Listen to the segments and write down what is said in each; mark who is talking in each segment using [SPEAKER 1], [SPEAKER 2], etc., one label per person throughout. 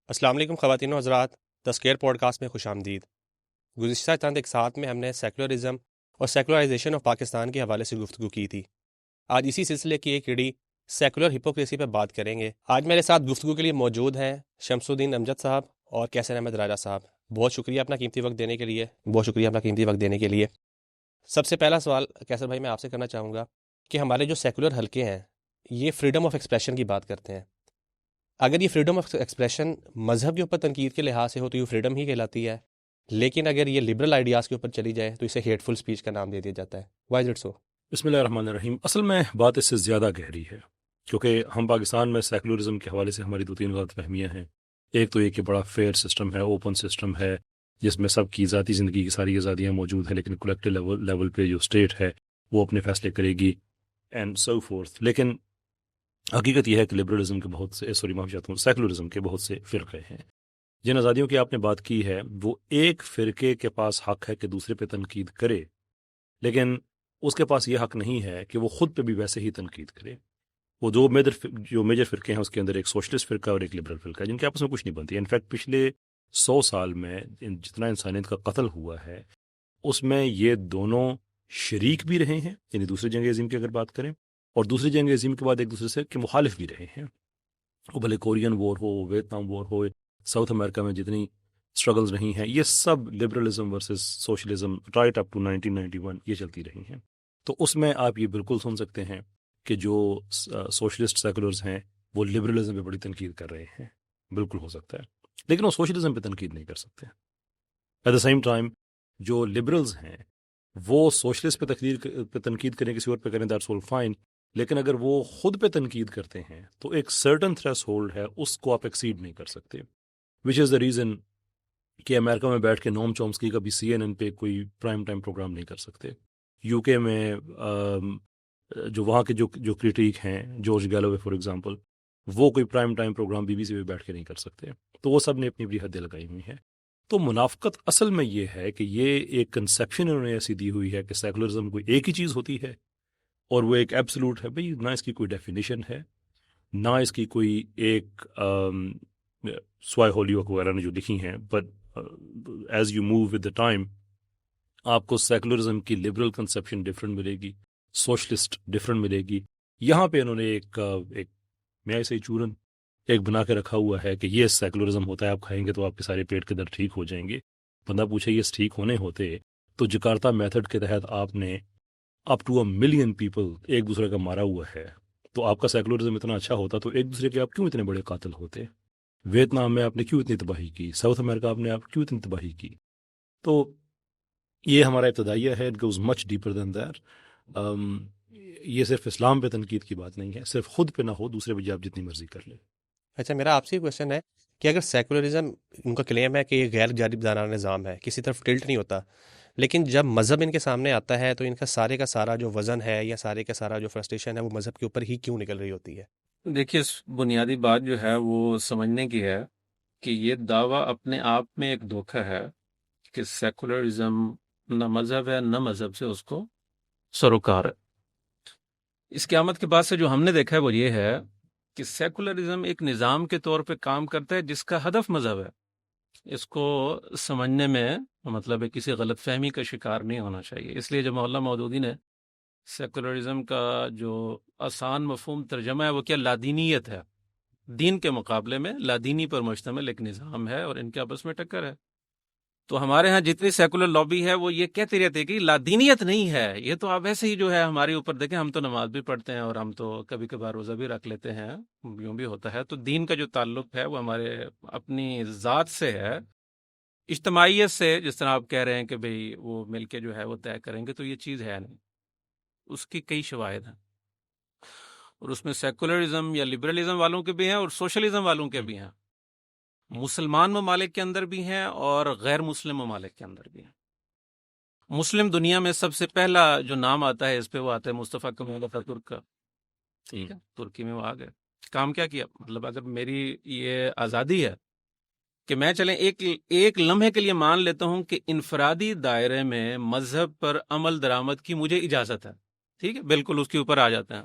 [SPEAKER 1] السلام علیکم خواتین و حضرات، تذکیر پوڈ کاسٹ میں خوش آمدید۔ گزشتہ چند ایک ساتھ میں ہم نے سیکولرزم اور سیکولرائزیشن آف پاکستان کے حوالے سے گفتگو کی تھی۔ آج اسی سلسلے کی ایک کڑی سیکولر ہپوکریسی پہ بات کریں گے۔ آج میرے ساتھ گفتگو کے لیے موجود ہیں شمس الدین امجد صاحب اور کیسر احمد راجہ صاحب۔ بہت شکریہ اپنا قیمتی وقت دینے کے لیے۔ سب سے پہلا سوال کیسر بھائی میں آپ سے کرنا چاہوں گا کہ ہمارے جو سیکولر حلقے ہیں یہ فریڈم آف ایکسپریشن کی بات کرتے ہیں۔ اگر یہ فریڈم آف ایکسپریشن مذہب کے اوپر تنقید کے لحاظ سے ہو تو یہ فریڈم ہی کہلاتی ہے، لیکن اگر یہ لبرل آئیڈیاز کے اوپر چلی جائے تو اسے ہیٹ فل اسپیچ کا نام دے دیا جاتا ہے۔ Why is it so?
[SPEAKER 2] بسم اللہ الرحمن الرحیم۔ اصل میں بات اس سے زیادہ گہری ہے، کیونکہ ہم پاکستان میں سیکولرزم کے حوالے سے ہماری دو تین غلط فہمیاں ہیں۔ ایک تو یہ کہ بڑا فیئر سسٹم ہے، اوپن سسٹم ہے، جس میں سب کی ذاتی زندگی کی ساری آزادیاں موجود ہیں، لیکن کولیکٹیو لیول پہ جو اسٹیٹ ہے وہ اپنے فیصلے کرے گی اینڈ سو فورتھ۔ لیکن حقیقت یہ ہے کہ لبرلزم کے بہت سے سیکولرزم کے بہت سے فرقے ہیں۔ جن آزادیوں کی آپ نے بات کی ہے وہ ایک فرقے کے پاس حق ہے کہ دوسرے پہ تنقید کرے، لیکن اس کے پاس یہ حق نہیں ہے کہ وہ خود پہ بھی ویسے ہی تنقید کرے۔ وہ جو میجر فرقے ہیں اس کے اندر ایک سوشلسٹ فرقہ اور ایک لبرل فرقہ ہے، جن کے آپس میں کچھ نہیں بنتی۔ انفیکٹ پچھلے 100 سال میں جتنا انسانیت کا قتل ہوا ہے اس میں یہ دونوں شریک بھی رہے ہیں، یعنی دوسری جنگ عظیم کی اگر بات کریں، اور دوسری جنگ عظیم کے بعد ایک دوسرے سے کے مخالف بھی رہے ہیں۔ وہ بھلے کورین وار ہو، ویتنام وار ہو، ساؤتھ امریکہ میں جتنی اسٹرگلز رہی ہیں، یہ سب liberalism versus socialism right up to 1991 یہ چلتی رہی ہیں۔ تو اس میں آپ یہ بالکل سن سکتے ہیں کہ جو سوشلسٹ سیکولرز ہیں وہ لبرلزم پہ بڑی تنقید کر رہے ہیں، بالکل ہو سکتا ہے، لیکن وہ سوشلزم پہ تنقید نہیں کر سکتے۔ ایٹ دا سیم ٹائم جو لبرلز ہیں وہ سوشلسٹ پہ تنقید کریں، کسی اور پہ کریں، دیٹس آل فائن، لیکن اگر وہ خود پہ تنقید کرتے ہیں تو ایک سرٹن تھریش ہولڈ ہے، اس کو آپ ایکسیڈ نہیں کر سکتے، وچ از دا ریزن کہ امریکہ میں بیٹھ کے نوم چومسکی کا بھی CNN پہ کوئی پرائم ٹائم پروگرام نہیں کر سکتے۔ یو کے میں جو وہاں کے جو کریٹیک ہیں، جارج گیلوے فار ایگزامپل، وہ کوئی پرائم ٹائم پروگرام BBC پہ بیٹھ کے نہیں کر سکتے۔ تو وہ سب نے اپنی اپنی حدیں لگائی ہوئی ہیں۔ تو منافقت اصل میں یہ ہے کہ یہ ایک کنسیپشن انہوں نے ایسی دی ہوئی ہے کہ سیکولرزم کوئی ایک ہی چیز ہوتی ہے اور وہ ایک ایبسولوٹ ہے۔ بھئی نہ اس کی کوئی ڈیفینیشن ہے، نہ اس کی کوئی ایک سوائے ہولیوک وغیرہ نے جو لکھی ہیں، but as you move with the time آپ کو سیکولرزم کی لبرل کنسیپشن ڈفرینٹ ملے گی، سوشلسٹ ڈفرینٹ ملے گی۔ یہاں پہ انہوں نے ایک میں ایسے چورن ایک بنا کے رکھا ہوا ہے کہ یہ سیکولرزم ہوتا ہے، آپ کھائیں گے تو آپ کے سارے پیٹ کے درد ٹھیک ہو جائیں گے۔ بندہ پوچھے یہ ٹھیک ہونے ہوتے تو جکارتا میتھڈ کے تحت آپ نے اپ ٹو 1 ملین پیپل ایک دوسرے کا مارا ہوا ہے، تو آپ کا سیکولرزم اتنا اچھا ہوتا تو ایک دوسرے کے آپ کیوں اتنے بڑے قاتل ہوتے؟ ویتنام میں آپ نے کیوں اتنی تباہی کی؟ ساؤتھ امریکہ آپ نے کیوں اتنی تباہی کی؟ تو یہ ہمارا ابتدائیہ ہے، it goes much deeper then that. یہ صرف اسلام پہ تنقید کی بات نہیں ہے، صرف خود پہ نہ ہو، دوسرے پہ آپ جتنی مرضی کر لیں۔
[SPEAKER 1] اچھا، میرا آپ سے کویشچن ہے کہ اگر سیکولرزم ان کا کلیم ہے کہ یہ غیر جانبدارانہ نظام ہے، کسی طرف ٹلٹ نہیں ہوتا، لیکن جب مذہب ان کے سامنے آتا ہے تو ان کا سارے کا سارا جو وزن ہے یا سارے کا سارا جو فرسٹریشن ہے وہ مذہب کے اوپر ہی کیوں نکل رہی ہوتی ہے؟
[SPEAKER 3] دیکھیے، بنیادی بات جو ہے وہ سمجھنے کی ہے کہ یہ دعویٰ اپنے آپ میں ایک دھوکہ ہے کہ سیکولرزم نہ مذہب ہے، نہ مذہب سے اس کو سروکار ہے۔ اس قیامت کے بعد سے جو ہم نے دیکھا ہے وہ یہ ہے کہ سیکولرزم ایک نظام کے طور پہ کام کرتا ہے جس کا ہدف مذہب ہے۔ اس کو سمجھنے میں مطلب ہے کسی غلط فہمی کا شکار نہیں ہونا چاہیے۔ اس لیے جب مولانا مودودی نے سیکولرزم کا جو آسان مفہوم ترجمہ ہے وہ کیا لادینیت ہے، دین کے مقابلے میں لادینی پر مشتمل ایک نظام ہے اور ان کے آپس میں ٹکر ہے۔ تو ہمارے ہاں جتنی سیکولر لابی ہے وہ یہ کہتی رہتی ہے کہ لادینیت نہیں ہے، یہ تو آپ ایسے ہی جو ہے ہمارے اوپر دیکھیں، ہم تو نماز بھی پڑھتے ہیں اور ہم تو کبھی کبھار روزہ بھی رکھ لیتے ہیں، یوں بھی ہوتا ہے۔ تو دین کا جو تعلق ہے وہ ہمارے اپنی ذات سے ہے، اجتماعیت سے، جس طرح آپ کہہ رہے ہیں کہ بھئی وہ مل کے جو ہے وہ طے کریں گے، تو یہ چیز ہے نہیں۔ اس کی کئی شواہد ہیں اور اس میں سیکولرزم یا لبرلزم والوں کے بھی ہیں اور سوشلزم والوں کے بھی ہیں، مسلمان ممالک کے اندر بھی ہیں اور غیر مسلم ممالک کے اندر بھی ہیں۔ مسلم دنیا میں سب سے پہلا جو نام آتا ہے اس پہ وہ آتا ہے مصطفیٰ کمال اتاتürک کا، ٹھیک ہے، ترکی میں وہ آ گئے، کام کیا کیا؟ مطلب اگر میری یہ آزادی ہے کہ میں چلیں ایک لمحے کے لیے مان لیتا ہوں کہ انفرادی دائرے میں مذہب پر عمل درآمد کی مجھے اجازت ہے، ٹھیک ہے، بالکل اس کے اوپر آ جاتے ہیں،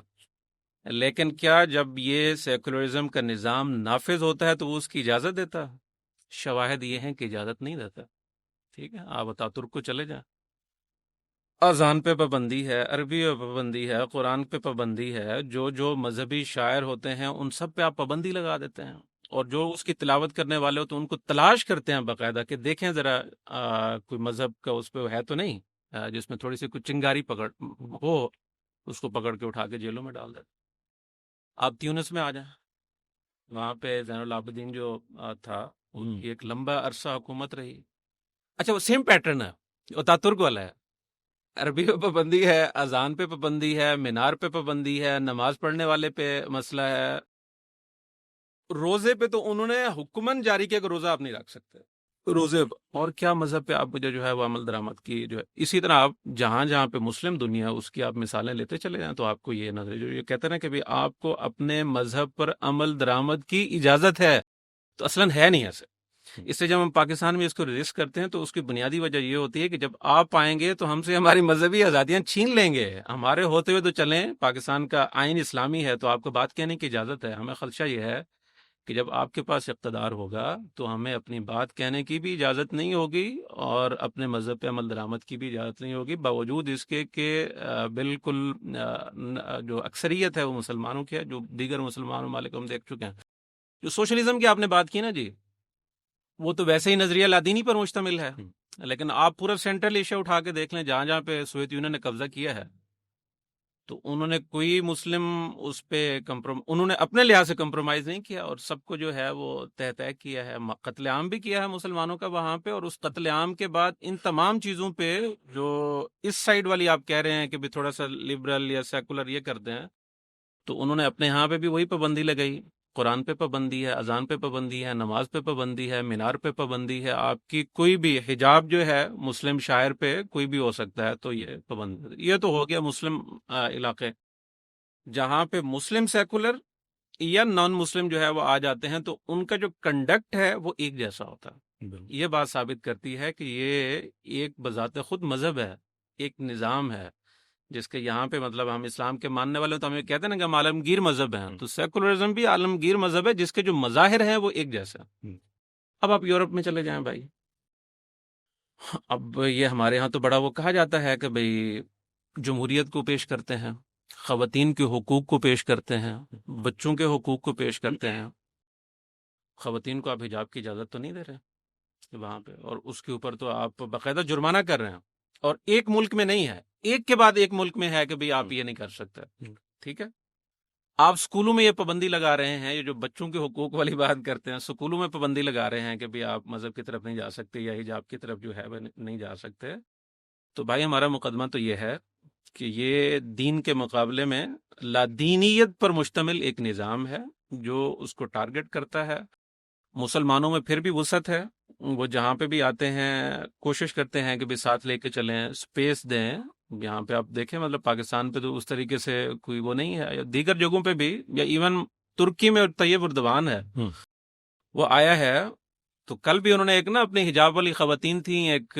[SPEAKER 3] لیکن کیا جب یہ سیکولرزم کا نظام نافذ ہوتا ہے تو وہ اس کی اجازت دیتا ہے؟ شواہد یہ ہیں کہ اجازت نہیں دیتا. ٹھیک ہے، آپ ترک کو چلے جائیں، اذان پہ پابندی ہے، عربی پہ پابندی ہے، قرآن پہ پابندی ہے، جو مذہبی شاعر ہوتے ہیں ان سب پہ آپ پابندی لگا دیتے ہیں، اور جو اس کی تلاوت کرنے والے ہوتے ہیں ان کو تلاش کرتے ہیں باقاعدہ کہ دیکھیں ذرا کوئی مذہب کا اس پہ ہے تو نہیں، جس میں تھوڑی سی کوئی چنگاری پکڑ ہو، اس کو پکڑ کے اٹھا کے جیلوں میں ڈال دیتے. آپ تیونس میں آ جائیں، وہاں پہ زین العابدین جو تھا ان کی ایک لمبا عرصہ حکومت رہی. اچھا، وہ سیم پیٹرن ہے، وہ ترک والا ہے. عربی پہ پابندی ہے، اذان پہ پابندی ہے، مینار پہ پابندی ہے، نماز پڑھنے والے پہ مسئلہ ہے. روزے پہ تو انہوں نے حکمن جاری کیا کہ روزہ آپ نہیں رکھ سکتے روزے پہ. اور کیا مذہب پہ آپ مجھے جو ہے وہ عمل درآمد کی جو ہے. اسی طرح آپ جہاں جہاں پہ مسلم دنیا اس کی آپ مثالیں لیتے چلے جائیں تو آپ کو یہ نظر جو یہ کہتے ہیں کہ بھی آپ کو اپنے مذہب پر عمل درآمد کی اجازت ہے، تو اصلاً ہے نہیں ایسے. اس سے جب ہم پاکستان میں اس کو ریزسٹ کرتے ہیں تو اس کی بنیادی وجہ یہ ہوتی ہے کہ جب آپ آئیں گے تو ہم سے ہماری مذہبی آزادیاں چھین لیں گے. ہمارے ہوتے ہوئے تو چلیں، پاکستان کا آئین اسلامی ہے تو آپ کو بات کہنے کی اجازت ہے. ہمیں خدشہ یہ ہے کہ جب آپ کے پاس اقتدار ہوگا تو ہمیں اپنی بات کہنے کی بھی اجازت نہیں ہوگی اور اپنے مذہب پہ عمل درآمد کی بھی اجازت نہیں ہوگی، باوجود اس کے کہ بالکل جو اکثریت ہے وہ مسلمانوں کی ہے. جو دیگر مسلمان ممالک ہم دیکھ چکے ہیں. جو سوشلزم کی آپ نے بات کی نا جی، وہ تو ویسے ہی نظریہ لادینی پر مشتمل ہے، لیکن آپ پورا سینٹرل ایشیا اٹھا کے دیکھ لیں، جہاں جہاں پہ سوویت یونین نے قبضہ کیا ہے تو انہوں نے کوئی مسلم اس پہ انہوں نے اپنے لحاظ سے کمپرومائز نہیں کیا اور سب کو جو ہے وہ طے کیا ہے. قتل عام بھی کیا ہے مسلمانوں کا وہاں پہ، اور اس قتل عام کے بعد ان تمام چیزوں پہ جو اس سائڈ والی آپ کہہ رہے ہیں کہ بھی تھوڑا سا لبرل یا سیکولر یہ کرتے ہیں، تو انہوں نے اپنے ہاں پہ بھی وہی پابندی لگائی. قرآن پہ پابندی ہے، اذان پہ پابندی ہے، نماز پہ پابندی ہے، مینار پہ پابندی ہے. آپ کی کوئی بھی حجاب جو ہے مسلم شاعر پہ کوئی بھی ہو سکتا ہے، تو یہ پابندی. یہ تو ہو گیا مسلم علاقے. جہاں پہ مسلم سیکولر یا نان مسلم جو ہے وہ آ جاتے ہیں تو ان کا جو کنڈکٹ ہے وہ ایک جیسا ہوتا ہے. یہ بات ثابت کرتی ہے کہ یہ ایک بذات خود مذہب ہے، ایک نظام ہے جس کے یہاں پہ مطلب ہم اسلام کے ماننے والے تو ہمیں کہتے ہیں نا کہ ہم عالمگیر مذہب ہیں، تو سیکولرزم بھی عالمگیر مذہب ہے جس کے جو مظاہر ہیں وہ ایک جیسا. اب آپ یورپ میں چلے جائیں بھائی، اب یہ ہمارے ہاں تو بڑا وہ کہا جاتا ہے کہ بھئی جمہوریت کو پیش کرتے ہیں، خواتین کے حقوق کو پیش کرتے ہیں، بچوں کے حقوق کو پیش کرتے ہیں. خواتین کو آپ حجاب کی اجازت تو نہیں دے رہے وہاں پہ، اور اس کے اوپر تو آپ باقاعدہ جرمانہ کر رہے ہیں، اور ایک ملک میں نہیں ہے، ایک کے بعد ایک ملک میں ہے کہ بھئی آپ یہ نہیں کر سکتے. ٹھیک ہے، آپ سکولوں میں یہ پابندی لگا رہے ہیں، یہ جو بچوں کے حقوق والی بات کرتے ہیں، سکولوں میں پابندی لگا رہے ہیں کہ بھئی آپ مذہب کی طرف نہیں جا سکتے یا حجاب کی طرف جو ہے وہ نہیں جا سکتے. تو بھائی ہمارا مقدمہ تو یہ ہے کہ یہ دین کے مقابلے میں لادینیت پر مشتمل ایک نظام ہے جو اس کو ٹارگٹ کرتا ہے. مسلمانوں میں پھر بھی وسعت ہے، وہ جہاں پہ بھی آتے ہیں کوشش کرتے ہیں کہ بھی ساتھ لے کے چلیں، اسپیس دیں. یہاں پہ آپ دیکھیں مطلب پاکستان پہ تو اس طریقے سے کوئی وہ نہیں ہے، یا دیگر جگہوں پہ بھی، یا ایون ترکی میں طیب اردوان ہے وہ آیا ہے، تو کل بھی انہوں نے ایک نا اپنی حجاب والی خواتین تھیں، ایک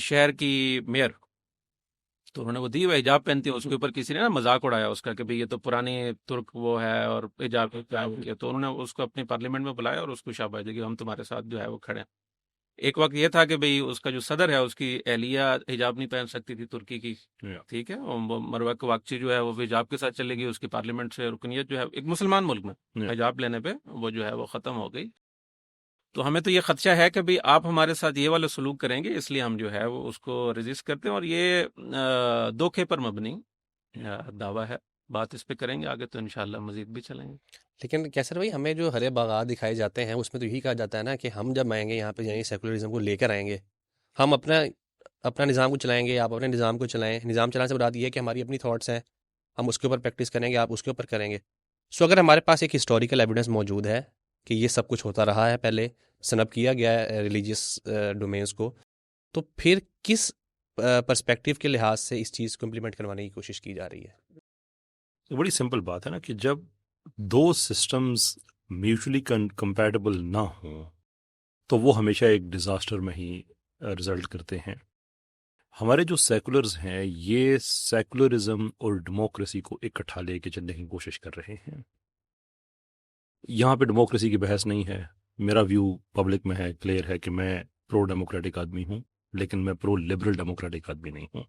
[SPEAKER 3] شہر کی میئر، تو انہوں نے وہ دی ہوئے حجاب پہنتی ہے، اس کے اوپر کسی نے نا مذاق اڑایا اس کا کہ بھئی یہ تو پرانی ترک وہ ہے اور حجاب کیا، تو انہوں نے اس کو اپنی پارلیمنٹ میں بلایا اور اس کو شاباش دی کہ ہم تمہارے ساتھ جو ہے وہ کھڑے ہیں. ایک وقت یہ تھا کہ بھئی اس کا جو صدر ہے اس کی اہلیہ حجاب نہیں پہن سکتی تھی ترکی کی، ٹھیک ہے، وہ مروہ واقچی جو ہے وہ حجاب کے ساتھ چلے گی، اس کی پارلیمنٹ سے رکنیت جو ہے ایک مسلمان ملک میں حجاب لینے پہ وہ جو ہے وہ ختم ہو گئی. تو ہمیں تو یہ خدشہ ہے کہ بھئی آپ ہمارے ساتھ یہ والا سلوک کریں گے، اس لیے ہم جو ہے وہ اس کو ریزسٹ کرتے ہیں، اور یہ دھوکے پر مبنی دعویٰ ہے. بات اس پہ کریں گے آگے تو انشاءاللہ مزید بھی چلیں گے.
[SPEAKER 1] لیکن کیسر بھائی، ہمیں جو ہرے باغات دکھائے جاتے ہیں اس میں تو یہی کہا جاتا ہے نا کہ ہم جب آئیں گے یہاں پہ، یعنی سیکولرزم کو لے کر آئیں گے، ہم اپنا نظام کو چلائیں گے، آپ اپنے نظام کو چلائیں. نظام چلانے سے مراد یہ ہے کہ ہماری اپنی تھاٹس ہیں، ہم اس کے اوپر پریکٹس کریں گے، آپ اس کے اوپر کریں گے. سو اگر ہمارے پاس ایک ہسٹوریکل ایویڈنس موجود ہے کہ یہ سب کچھ ہوتا رہا ہے، پہلے سنب کیا گیا ہے ریلیجیس ڈومینس کو، تو پھر کس پرسپیکٹیو کے لحاظ سے اس چیز کو امپلیمنٹ کروانے کی کوشش کی جا رہی ہے؟
[SPEAKER 2] بڑی سمپل بات ہے نا کہ جب دو سسٹمز میوچلی کمپیٹیبل نہ ہوں تو وہ ہمیشہ ایک ڈیزاسٹر میں ہی رزلٹ کرتے ہیں. ہمارے جو سیکولرز ہیں یہ سیکولرزم اور ڈیموکریسی کو اکٹھا لے کے چلنے کی کوشش کر رہے ہیں. یہاں پہ ڈیموکریسی کی بحث نہیں ہے. میرا ویو پبلک میں ہے، کلیئر ہے کہ میں پرو ڈیموکریٹک آدمی ہوں، لیکن میں پرو لبرل ڈیموکریٹک آدمی نہیں ہوں.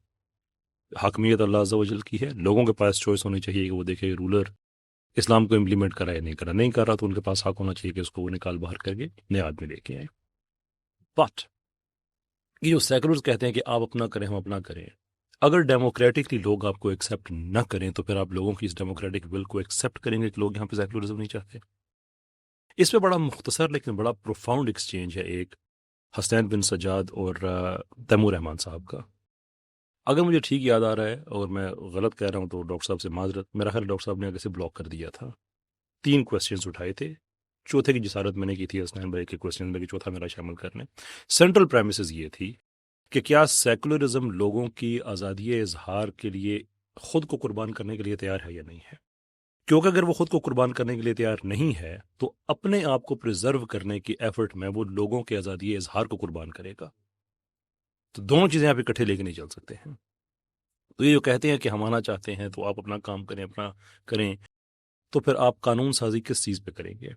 [SPEAKER 2] حاکمیت اللہ عز و جل کی ہے، لوگوں کے پاس چوائس ہونی چاہیے کہ وہ دیکھے رولر اسلام کو امپلیمنٹ کرا یا نہیں کر رہا تو ان کے پاس حق ہونا چاہیے کہ اس کو وہ نکال باہر کر کے نئے آدمی لے کے آئے. بٹ یہ جو سیکولرز کہتے ہیں کہ آپ اپنا کریں ہم اپنا کریں، اگر ڈیموکریٹکلی لوگ آپ کو ایکسیپٹ نہ کریں تو پھر آپ لوگوں کی اس ڈیموکریٹک ول کو ایکسیپٹ کریں گے کہ لوگ یہاں پہ سیکولرزم نہیں چاہتے. اس پہ بڑا مختصر لیکن بڑا پروفاؤنڈ ایکسچینج ہے ایک حسین بن سجاد اور تیمور رحمان صاحب کا. اگر مجھے ٹھیک یاد آ رہا ہے اور میں غلط کہہ رہا ہوں تو ڈاکٹر صاحب سے معذرت. میرا خیال ڈاکٹر صاحب نے آگے سے بلاک کر دیا تھا. 3 کویسچنز اٹھائے تھے، چوتھے کی جسارت میں نے کی تھی حسنین بھائی کے کویسچن میں کہ چوتھا میرا شامل کرنے. سینٹرل پریمیسز یہ تھی کہ کیا سیکولرزم لوگوں کی آزادی اظہار کے لیے خود کو قربان کرنے کے لیے تیار ہے یا نہیں ہے. کیونکہ اگر وہ خود کو قربان کرنے کے لیے تیار نہیں ہے تو اپنے آپ کو پریزرو کرنے کی ایفرٹ میں وہ لوگوں کے آزادی اظہار کو قربان کرے گا. تو دونوں چیزیں آپ اکٹھے لے کے نہیں چل سکتے ہیں. تو یہ جو کہتے ہیں کہ ہم آنا چاہتے ہیں تو آپ اپنا کام کریں اپنا کریں، تو پھر آپ قانون سازی کس چیز پہ کریں گے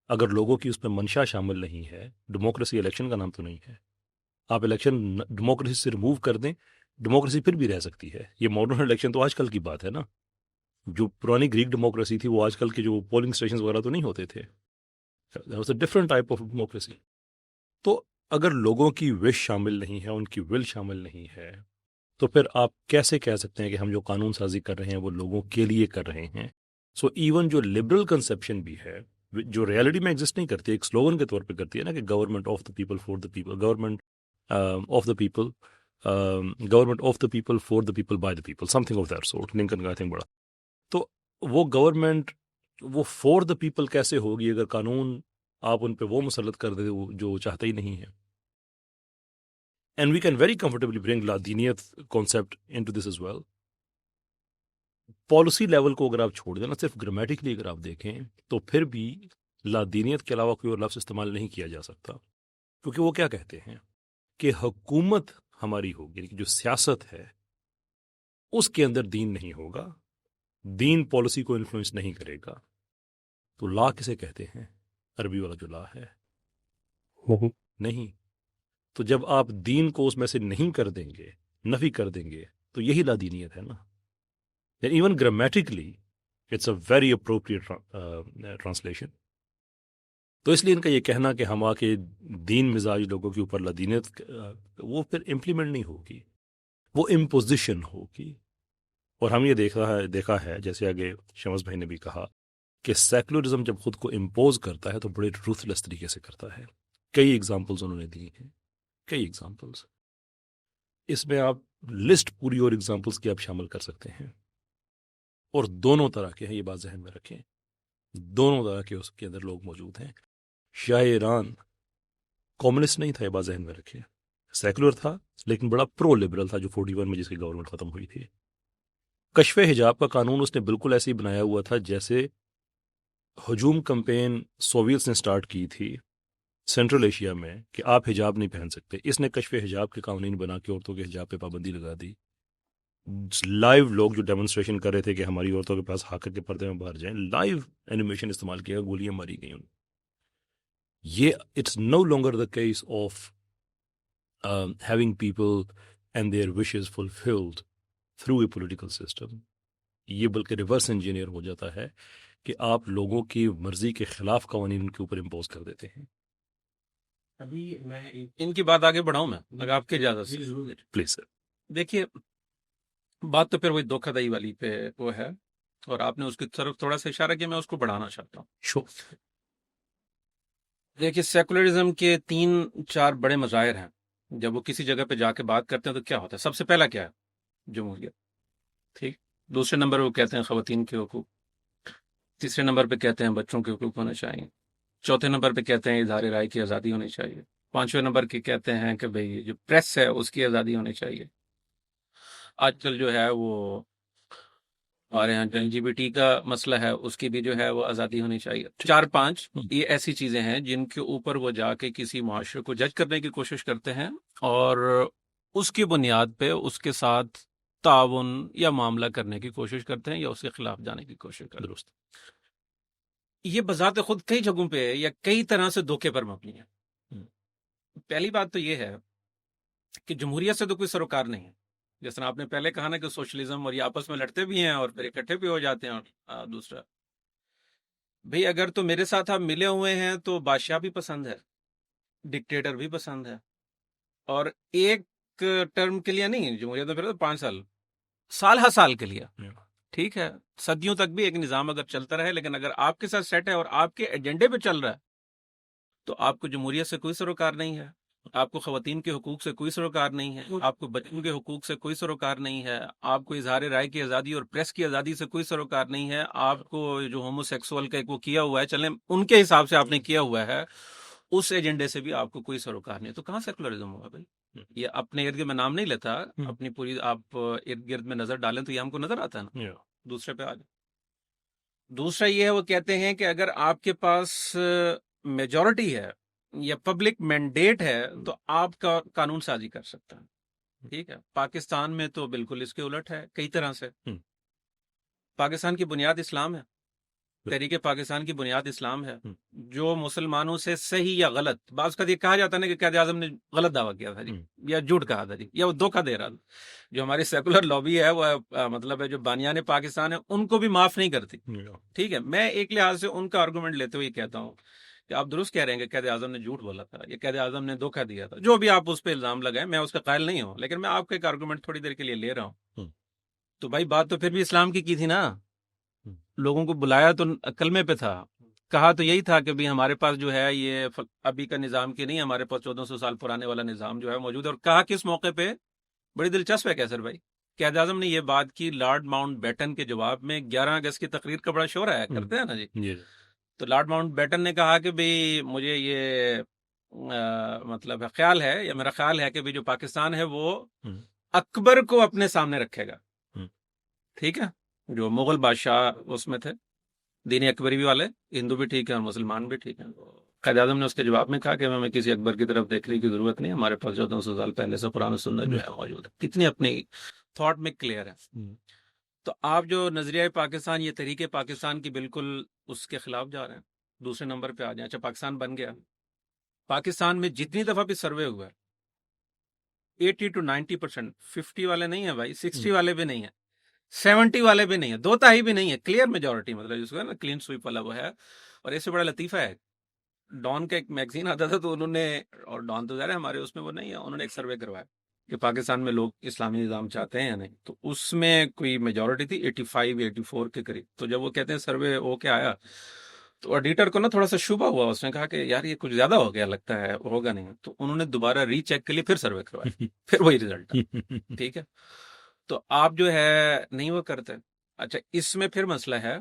[SPEAKER 2] اگر لوگوں کی اس پہ منشا شامل نہیں ہے؟ ڈیموکریسی الیکشن کا نام تو نہیں ہے. آپ الیکشن ڈیموکریسی سے ریموو کر دیں، ڈیموکریسی پھر بھی رہ سکتی ہے. یہ ماڈرن الیکشن تو آج کل کی بات ہے نا. جو پرانی گریک ڈیموکریسی تھی وہ آج کل کے جو پولنگ اسٹیشنز وغیرہ تو نہیں ہوتے تھے. Different type of democracy. تو اگر لوگوں کی وش شامل نہیں ہے، ان کی ول شامل نہیں ہے، تو پھر آپ کیسے کہہ سکتے ہیں کہ ہم جو قانون سازی کر رہے ہیں وہ لوگوں کے لیے کر رہے ہیں؟ سو ایون جو لبرل کنسیپشن بھی ہے جو ریالٹی میں ایگزسٹ نہیں کرتی، ایک سلوگن کے طور پہ کرتی ہے نا کہ government of the people for the people, government of the people, government of the people for the people by the people, something of that sort. Lincoln کا آئی تھنک بڑا. تو وہ گورنمنٹ وہ فار دا پیپل کیسے ہوگی اگر قانون آپ ان پہ وہ مسلط کر دے جو چاہتے ہی نہیں ہے. And we can very comfortably bring لادینیت concept into this as well. Policy level کو اگر آپ چھوڑ دیں نا، صرف گرامیٹکلی اگر آپ دیکھیں تو پھر بھی لادینیت کے علاوہ کوئی اور لفظ استعمال نہیں کیا جا سکتا. کیونکہ وہ کیا کہتے ہیں کہ حکومت ہماری ہوگی، یعنی کہ جو سیاست ہے اس کے اندر دین نہیں ہوگا، دین پالیسی کو انفلوئنس نہیں کرے گا. تو لا کسے کہتے ہیں؟ عربی والا جو لا ہے نہیں. تو جب آپ دین کو اس میں سے نہیں کر دیں گے، نفی کر دیں گے، تو یہی لا دینیت ہے نا. Even grammatically it's a very appropriate translation. تو اس لیے ان کا یہ کہنا کہ ہم آ کے دین مزاج لوگوں کے اوپر لادینیت، وہ پھر امپلیمنٹ نہیں ہوگی، وہ امپوزیشن ہوگی. اور ہم یہ دیکھا ہے جیسے آگے شمس بھائی نے بھی کہا کہ سیکولرزم جب خود کو امپوز کرتا ہے تو بڑے روتھ لیس طریقے سے کرتا ہے. کئی ایگزامپلز انہوں نے دی ہیں، کئی ایگزامپلز. اس میں آپ لسٹ پوری اور ایگزامپلز کی آپ شامل کر سکتے ہیں. اور دونوں طرح کے ہیں، یہ بات ذہن میں رکھیں، دونوں طرح کے اس کے اندر لوگ موجود ہیں. شاہ ایران کمیونسٹ نہیں تھا، یہ بات ذہن میں رکھیں، سیکولر تھا لیکن بڑا پرو لبرل تھا، جو 41 میں جس کی گورنمنٹ ختم ہوئی تھی. کشف حجاب کا قانون اس نے بالکل ایسے ہی بنایا ہوا تھا جیسے ہجوم کمپین سوویتس نے سٹارٹ کی تھی سینٹرل ایشیا میں کہ آپ حجاب نہیں پہن سکتے. اس نے کشف حجاب کے قوانین بنا کے عورتوں کے حجاب پہ پابندی لگا دی. لائیو لوگ جو ڈیمونسٹریشن کر رہے تھے کہ ہماری عورتوں کے پاس حق ہے کہ پردے میں باہر جائیں، لائیو اینیمیشن استعمال کیا، گولیاں ماری گئیں. یہ it's no longer the case of having people and their wishes fulfilled through a political system. یہ بلکہ ریورس انجینئر ہو جاتا ہے کہ آپ لوگوں کی مرضی کے خلاف قوانین ان کے اوپر امپوز کر دیتے ہیں.
[SPEAKER 3] ابھی میں ان کی بات آگے بڑھاؤں، میں اگر آپ کی اجازت سے
[SPEAKER 2] پلیز سر.
[SPEAKER 3] دیکھیے، بات تو پھر وہی دھوکہ دہی والی پہ وہ ہے، اور آپ نے اس کی طرف تھوڑا سا اشارہ کیا، میں اس کو بڑھانا چاہتا ہوں.
[SPEAKER 2] شور.
[SPEAKER 3] دیکھیے، سیکولرزم کے 3-4 بڑے مظاہر ہیں. جب وہ کسی جگہ پہ جا کے بات کرتے ہیں تو کیا ہوتا ہے؟ سب سے پہلا کیا ہے؟ جمہوریت. ٹھیک. دوسرے نمبر پہ وہ کہتے ہیں خواتین کے حقوق. تیسرے نمبر پہ کہتے ہیں بچوں کے حقوق ہونے چاہیے. چوتھے نمبر پہ کہتے ہیں اظہار رائے کی آزادی ہونی چاہیے. 5ویں نمبر کے کہتے ہیں کہ بھئی جو پریس ہے اس کی آزادی ہونی چاہیے. آج کل جو ہے وہ ہمارے یہاں LGBT کا مسئلہ ہے، اس کی بھی جو ہے وہ آزادی ہونی چاہیے. 4-5 یہ ایسی چیزیں ہیں جن کے اوپر وہ جا کے کسی معاشرے کو جج کرنے کی کوشش کرتے ہیں، اور اس کی بنیاد پہ اس کے ساتھ تعاون یا معاملہ کرنے کی کوشش کرتے ہیں یا اس کے خلاف جانے کی کوشش کرتے ہیں.
[SPEAKER 2] درست.
[SPEAKER 3] یہ بذات خود کئی جگہوں پہ یا کئی طرح سے دھوکے پر مبنی ہے. پہلی بات تو یہ ہے کہ جمہوریت سے تو کوئی سروکار نہیں ہے. جس طرح آپ نے پہلے کہا نا کہ سوشلزم اور یہ آپس میں لڑتے بھی ہیں اور پھر اکٹھے بھی ہو جاتے ہیں. اور دوسرا بھئی اگر تو میرے ساتھ آپ ملے ہوئے ہیں تو بادشاہ بھی پسند ہے، ڈکٹیٹر بھی پسند ہے، اور ایک ٹرم کے لیے نہیں، جمہوریت میں پھر تو 5 سال، سال ہر سال کے لیے، ٹھیک ہے، صدیوں تک بھی ایک نظام اگر چلتا رہے، لیکن اگر آپ کے ساتھ سیٹ ہے اور آپ کے ایجنڈے پہ چل رہا ہے تو آپ کو جمہوریت سے کوئی سروکار نہیں ہے. آپ کو خواتین کے حقوق سے کوئی سروکار نہیں ہے، آپ کو بچوں کے حقوق سے کوئی سروکار نہیں ہے، آپ کو اظہار رائے کی آزادی اور پریس کی آزادی سے کوئی سروکار نہیں ہے. آپ کو جو ہومو سیکسول کا ایک وہ کیا ہوا ہے، چلیں ان کے حساب سے آپ نے کیا ہوا ہے، اس ایجنڈے سے بھی آپ کو کوئی سروکار نہیں. تو کہاں سیکولرزم ہوا بھائی؟ یہ اپنے ارد گرد میں نام نہیں لیتا، اپنی پوری آپ ارد گرد میں نظر ڈالیں تو یہ ہم کو نظر آتا ہے نا. دوسرے پہ آ جائیں. دوسرا یہ ہے، وہ کہتے ہیں کہ اگر آپ کے پاس میجورٹی ہے یا پبلک مینڈیٹ ہے تو آپ کا قانون سازی کر سکتا ہے. ٹھیک ہے، پاکستان میں تو بالکل اس کے الٹ ہے کئی طرح سے. پاکستان کی بنیاد اسلام ہے، تحریک پاکستان کی بنیاد اسلام ہے. جو مسلمانوں سے صحیح یا غلط، بعض کا یہ کہا جاتا ہے نا کہ قائد اعظم نے غلط دعویٰ کیا تھا جی، یا جھوٹ کہا تھا جی، یا وہ دھوکہ دے رہا تھا. جو ہماری سیکولر لابی ہے وہ مطلب ہے جو بانیان پاکستان ہے ان کو بھی معاف نہیں کرتی. ٹھیک ہے، میں ایک لحاظ سے ان کا آرگومنٹ لیتے ہوئے کہتا ہوں کہ آپ درست کہہ رہے ہیں کہ قائد اعظم نے جھوٹ بولا تھا یا قائد اعظم نے دھوکہ دیا تھا، جو بھی آپ اس پہ الزام لگائیں، میں اس کا قائل نہیں ہوں، لیکن میں آپ کا ایک آرگومنٹ تھوڑی دیر کے لیے لے رہا ہوں. تو بھائی بات تو پھر بھی اسلام کی تھی نا. لوگوں کو بلایا تو کلمے پہ تھا، کہا تو یہی تھا کہ بھی ہمارے پاس جو ہے یہ ابھی کا نظام کی نہیں، ہمارے پاس 1400 سال پرانے والا نظام جو ہے موجود ہے. اور کہا کس موقع پہ؟ بڑی دلچسپ ہے کیسر بھائی، قائد اعظم نے یہ بات کی لارڈ ماؤنٹ بیٹن کے جواب میں. 11 اگست کی تقریر کا بڑا شور آیا کرتے ہیں نا جی. تو لارڈ ماؤنٹ بیٹن نے کہا کہ بھی مجھے یہ مطلب خیال ہے یا میرا خیال ہے کہ بھی جو پاکستان ہے وہ اکبر کو اپنے سامنے رکھے گا. ٹھیک ہے، جو مغل بادشاہ اس میں تھے، دین اکبری بھی والے، ہندو بھی ٹھیک ہے اور مسلمان بھی ٹھیک ہے. قائد اعظم نے اس کے جواب میں کہا کہ ہمیں کسی اکبر کی طرف دیکھنے کی ضرورت نہیں، ہمارے پاس 1400 سال پہلے سے قرآن و سنت جو ہے موجود ہے. کتنی اپنی تھاٹ میں کلیئر ہے. تو آپ جو نظریہ پاکستان، یہ تحریک پاکستان کی بالکل اس کے خلاف جا رہے ہیں. دوسرے نمبر پہ آ جائیں. اچھا، پاکستان بن گیا، پاکستان میں جتنی دفعہ بھی سروے ہوا ہے 80 to 90%، 50 والے نہیں ہیں بھائی، 60 والے بھی نہیں ہیں، 70 والے بھی نہیں ہیں، 2/3 بھی نہیں ہے، کلیئر میجورٹی، مطلب جس کو ہے نا کلین سویپ والا وہ ہے. اور اس سے بڑا لطیفہ ہے، ڈان کا ایک میگزین آتا تھا تو انہوں نے، اور ڈان تو ظاہر ہے ہمارے اس میں وہ نہیں ہے، انہوں نے ایک سروے کروایا کہ پاکستان میں لوگ اسلامی نظام چاہتے ہیں یا نہیں. تو اس میں کوئی میجورٹی تھی 85 84 کے قریب. تو جب وہ کہتے ہیں سروے ہو کے آیا تو ایڈیٹر کو نا تھوڑا سا شبہ ہوا، اس نے کہا کہ یار یہ کچھ زیادہ ہو گیا لگتا ہے، ہوگا نہیں. تو انہوں نے دوبارہ ری چیک کے لیے پھر سروے کروایا، پھر وہی رزلٹ. ٹھیک ہے، تو آپ جو ہے نہیں وہ کرتے. اچھا، اس میں پھر مسئلہ ہے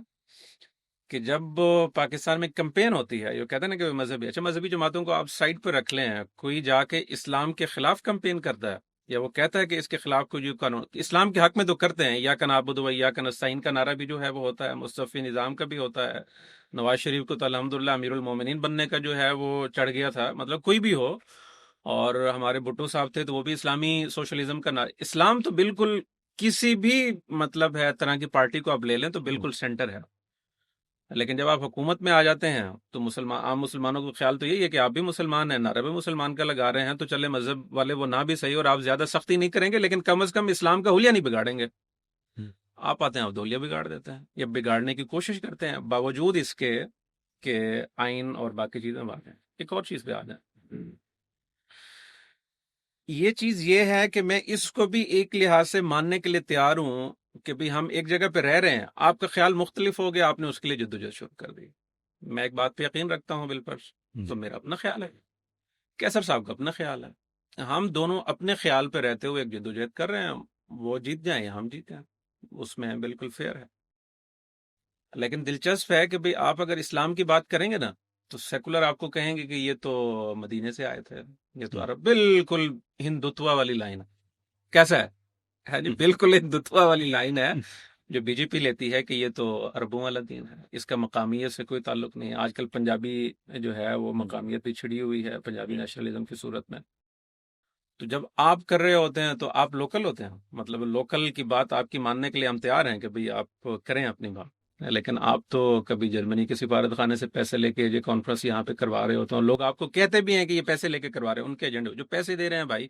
[SPEAKER 3] کہ جب پاکستان میں کمپین ہوتی ہے، یہ کہتے ہیں نا کہ مذہبی، اچھا مذہبی جماعتوں کو آپ سائڈ پہ رکھ لیں، کوئی جا کے اسلام کے خلاف کمپین کرتا ہے یا وہ کہتا ہے کہ اس کے خلاف کوئی جو قانون اسلام کے حق میں تو کرتے ہیں، یا نعبد و ایاک نستعین کا نعرہ بھی جو ہے وہ ہوتا ہے، مصطفی نظام کا بھی ہوتا ہے. نواز شریف کو تو الحمدللہ امیر المومنین بننے کا جو ہے وہ چڑھ گیا تھا، مطلب کوئی بھی ہو. اور ہمارے بھٹو صاحب تھے تو وہ بھی اسلامی سوشلزم کا نعرہ. اسلام تو بالکل کسی بھی مطلب ہے طرح کی پارٹی کو آپ لے لیں تو بالکل سینٹر ہے. لیکن جب آپ حکومت میں آ جاتے ہیں تو عام مسلمانوں کو خیال تو یہی ہے کہ آپ بھی مسلمان ہیں، نعرہ بھی مسلمان کا لگا رہے ہیں، تو چلے مذہب والے وہ نہ بھی صحیح اور آپ زیادہ سختی نہیں کریں گے، لیکن کم از کم اسلام کا حلیہ نہیں بگاڑیں گے. آپ آتے ہیں آپ دولیا بگاڑ دیتے ہیں یا بگاڑنے کی کوشش کرتے ہیں، باوجود اس کے کہ آئین اور باقی چیزیں بات ہیں. ایک اور چیز پہ آ جائیں. یہ چیز یہ ہے کہ میں اس کو بھی ایک لحاظ سے ماننے کے لیے تیار ہوں کہ بھی ہم ایک جگہ پہ رہ رہے ہیں، آپ کا خیال مختلف ہو گیا، آپ نے اس کے لیے جدوجہد شروع کر دی. میں ایک بات پہ یقین رکھتا ہوں بالفرض، تو میرا اپنا خیال ہے، کیسر صاحب کا اپنا خیال ہے، ہم دونوں اپنے خیال پہ رہتے ہوئے ایک جدوجہد کر رہے ہیں، وہ جیت جائیں یا ہم جیت جائیں، اس میں بالکل فیئر ہے. لیکن دلچسپ ہے کہ بھی آپ اگر اسلام کی بات کریں گے نا تو سیکولر آپ کو کہیں گے کہ یہ تو مدینے سے آئے تھے، یہ تو عرب، بالکل ہندوتوا والی لائن ہے. کیسا ہے جی؟ بالکل ہندوتوا والی لائن ہے جو بی جے پی لیتی ہے کہ یہ تو عربوں والا دین ہے، اس کا مقامیت سے کوئی تعلق نہیں ہے. آج کل پنجابی جو ہے وہ مقامیت بھی چھڑی ہوئی ہے پنجابی نیشنلزم کی صورت میں. تو جب آپ کر رہے ہوتے ہیں تو آپ لوکل ہوتے ہیں، مطلب لوکل کی بات آپ کی ماننے کے لیے ہم تیار ہیں کہ بھئی آپ کریں اپنی بات، لیکن آپ تو کبھی جرمنی کے سفارت خانے سے پیسے لے کے یہ کانفرنس یہاں پہ کروا رہے ہوتے ہیں، لوگ آپ کو کہتے بھی ہیں کہ یہ پیسے لے کے کروا رہے ہیں، ان کے ایجنڈے جو پیسے دے رہے ہیں بھائی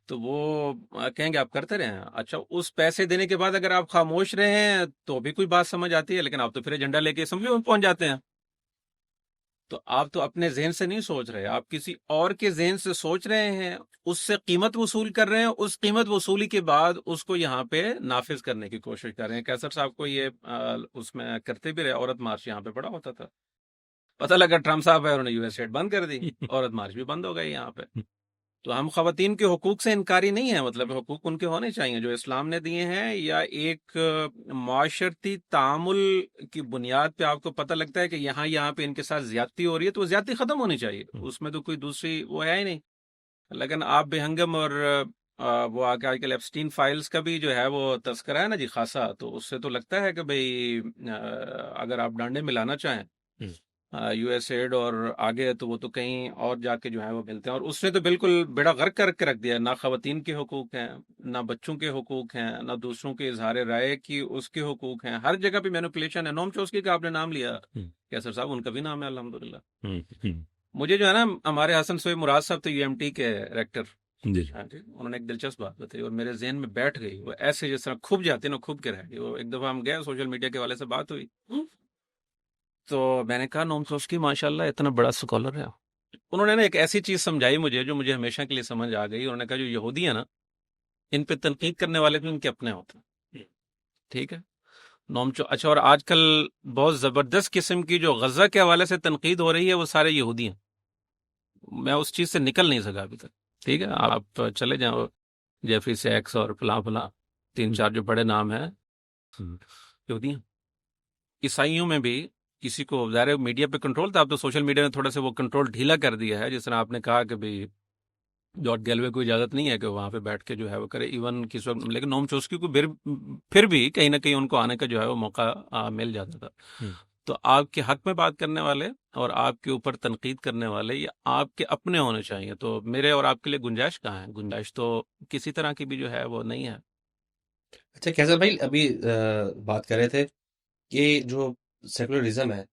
[SPEAKER 3] تو وہ کہیں گے آپ کرتے رہے ہیں۔ اچھا اس پیسے دینے کے بعد اگر آپ خاموش رہے ہیں تو بھی کوئی بات سمجھ آتی ہے، لیکن آپ تو پھر ایجنڈا لے کے اسمبلی میں پہنچ جاتے ہیں۔ تو آپ تو اپنے ذہن سے نہیں سوچ رہے، آپ کسی اور کے ذہن سے سوچ رہے ہیں، اس سے قیمت وصول کر رہے ہیں، اس قیمت وصولی کے بعد اس کو یہاں پہ نافذ کرنے کی کوشش کر رہے ہیں۔ کیسر صاحب کو یہ اس میں کرتے بھی رہے، عورت مارچ یہاں پہ بڑا ہوتا تھا، پتہ لگا ٹرمپ صاحب ہے، انہوں نے یو ایس ایڈ بند کر دی، عورت مارچ بھی بند ہو گئی یہاں پہ۔ تو ہم خواتین کے حقوق سے انکاری نہیں ہے، مطلب حقوق ان کے ہونے چاہیے جو اسلام نے دیے ہیں، یا ایک معاشرتی تعامل کی بنیاد پہ آپ کو پتہ لگتا ہے کہ یہاں پہ ان کے ساتھ زیادتی ہو رہی ہے تو وہ زیادتی ختم ہونی چاہیے، اس میں تو کوئی دوسری وہ ہے ہی نہیں۔ لیکن آپ بے ہنگم اور وہ آج کل ایپسٹین فائلز کا بھی جو ہے وہ تذکرہ ہے نا جی خاصا، تو اس سے تو لگتا ہے کہ بھئی اگر آپ ڈانڈے ملانا چاہیں یو ایس ایڈ اور آگے تو وہ تو کہیں اور جا کے جو ہے وہ ملتے ہیں، اور اس نے تو بالکل بیڑا غرق کر کے رکھ دیا، نہ خواتین کے حقوق ہیں، نہ بچوں کے حقوق ہیں، نہ دوسروں کے اظہار رائے کی اس کے حقوق ہیں، ہر جگہ پہ مینوپولیشن ہے۔ نوم چوسکی کا آپ نے نام لیا، کیسر صاحب ان کا بھی نام ہے الحمدللہ۔ مجھے جو ہے نا ہمارے حسن سوئی مراد صاحب تھے یو ایم ٹی کے ریکٹر، انہوں نے ایک دلچسپ بات بتائی اور میرے ذہن میں بیٹھ گئی، وہ ایسے جس طرح کھب جاتے نا کھب کے رہ گئی۔ وہ ایک دفعہ ہم گئے سوشل میڈیا کے والے سے بات ہوئی، تو میں نے کہا نوم چوسکی ماشاءاللہ اتنا بڑا سکالر ہے، انہوں نے نا ایک ایسی چیز سمجھائی مجھے جو مجھے ہمیشہ کے لیے سمجھ آ گئی۔ انہوں نے کہا جو یہودی ہیں نا ان پہ تنقید کرنے والے بھی ان کے اپنے ہوتے ہیں، ٹھیک ہے اچھا، اور آج کل بہت زبردست قسم کی جو غزہ کے حوالے سے تنقید ہو رہی ہے وہ سارے یہودی ہیں، میں اس چیز سے نکل نہیں سکا ابھی تک، ٹھیک ہے آپ چلے جائیں جیفری سیکس اور فلاں 3-4 جو بڑے نام ہیں یہودی ہیں۔ عیسائیوں میں بھی کسی کو ظاہر میڈیا پہ کنٹرول تھا، اب تو سوشل میڈیا نے تھوڑا سا وہ کنٹرول ڈھیلا کر دیا ہے، جس طرح آپ نے کہا کہ بھئی جارج گیلوے کو اجازت نہیں ہے کہ وہاں پہ بیٹھ کے جو ہے وہ کرے، ایون کس وقت، لیکن نوم چوسکی کو پھر بھی کہیں نہ کہیں ان کو آنے کا جو ہے وہ موقع مل جاتا تھا۔ تو آپ کے حق میں بات کرنے والے اور آپ کے اوپر تنقید کرنے والے یہ آپ کے اپنے ہونے چاہیے، تو میرے اور آپ کے لیے گنجائش کہاں ہے؟ گنجائش تو کسی طرح کی بھی جو ہے وہ نہیں ہے۔
[SPEAKER 1] اچھا کیسر بھائی ابھی بات کر رہے تھے کہ جو سیکولرزم ہے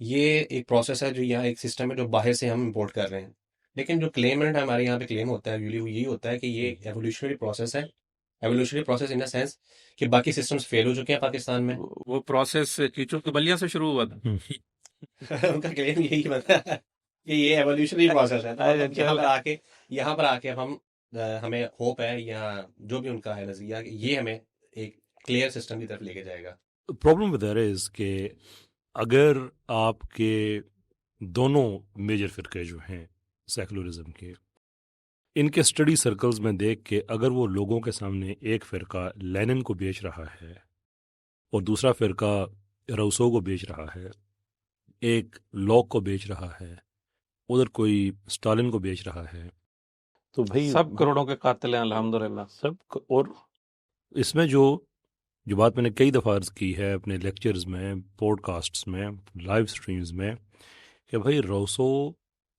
[SPEAKER 1] یہ ایک پروسیس ہے، جو یہاں ایک سسٹم ہے جو باہر سے ہم امپورٹ کر رہے ہیں، لیکن جو کلیمنٹ ہمارے یہاں پہ کلیم ہوتا ہے یہی ہوتا ہے کہ یہ ایک ایولیوشنری پروسیس ہے، evolutionary process in the sense کہ باقی سسٹمز فیل ہو چکے ہیں پاکستان میں۔
[SPEAKER 3] وہ پروسیس کیچڑ کی بلیاں سے شروع ہوا تھا،
[SPEAKER 1] ان کا کلیم یہی بنتا ہے کہ یہ ایولیوشنری پروسیس ہے، تو یہاں پر آ کے اب ہمیں ہوپ ہے یا جو بھی ان کا ہے نظریہ کہ یہ ہمیں ایک کلیئر سسٹم کی طرف لے کے جائے گا۔
[SPEAKER 2] پرابلم ود دیٹ از کہ اگر آپ کے دونوں میجر فرقے جو ہیں سیکولرزم کے، ان کے اسٹڈی سرکلز میں دیکھ کے اگر وہ لوگوں کے سامنے ایک فرقہ لینن کو بیچ رہا ہے اور دوسرا فرقہ روسو کو بیچ رہا ہے، ایک لاک کو بیچ رہا ہے، ادھر کوئی اسٹالن کو بیچ رہا ہے، تو بھائی
[SPEAKER 3] سب کروڑوں کے قاتل ہیں الحمدللہ
[SPEAKER 2] سب۔ اور اس میں جو بات میں نے کئی دفعہ عرض کی ہے اپنے لیکچرز میں، پوڈ کاسٹس میں، لائیو سٹریمز میں، کہ بھائی روسو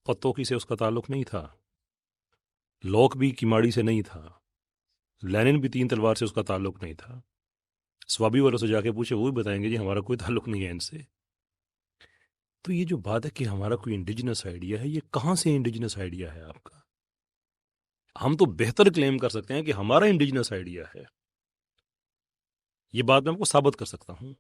[SPEAKER 2] پتوکی سے اس کا تعلق نہیں تھا، لوک بھی کیماڑی سے نہیں تھا، لینن بھی 3 تلوار سے اس کا تعلق نہیں تھا۔ سوابی والوں سے جا کے پوچھے، وہ بھی بتائیں گے جی ہمارا کوئی تعلق نہیں ہے ان سے۔ تو یہ جو بات ہے کہ ہمارا کوئی انڈیجنس آئیڈیا ہے، یہ کہاں سے انڈیجنس آئیڈیا ہے آپ کا؟ ہم تو بہتر کلیم کر سکتے ہیں کہ ہمارا انڈیجنس آئیڈیا ہے، یہ بات میں آپ کو ثابت کر سکتا ہوں،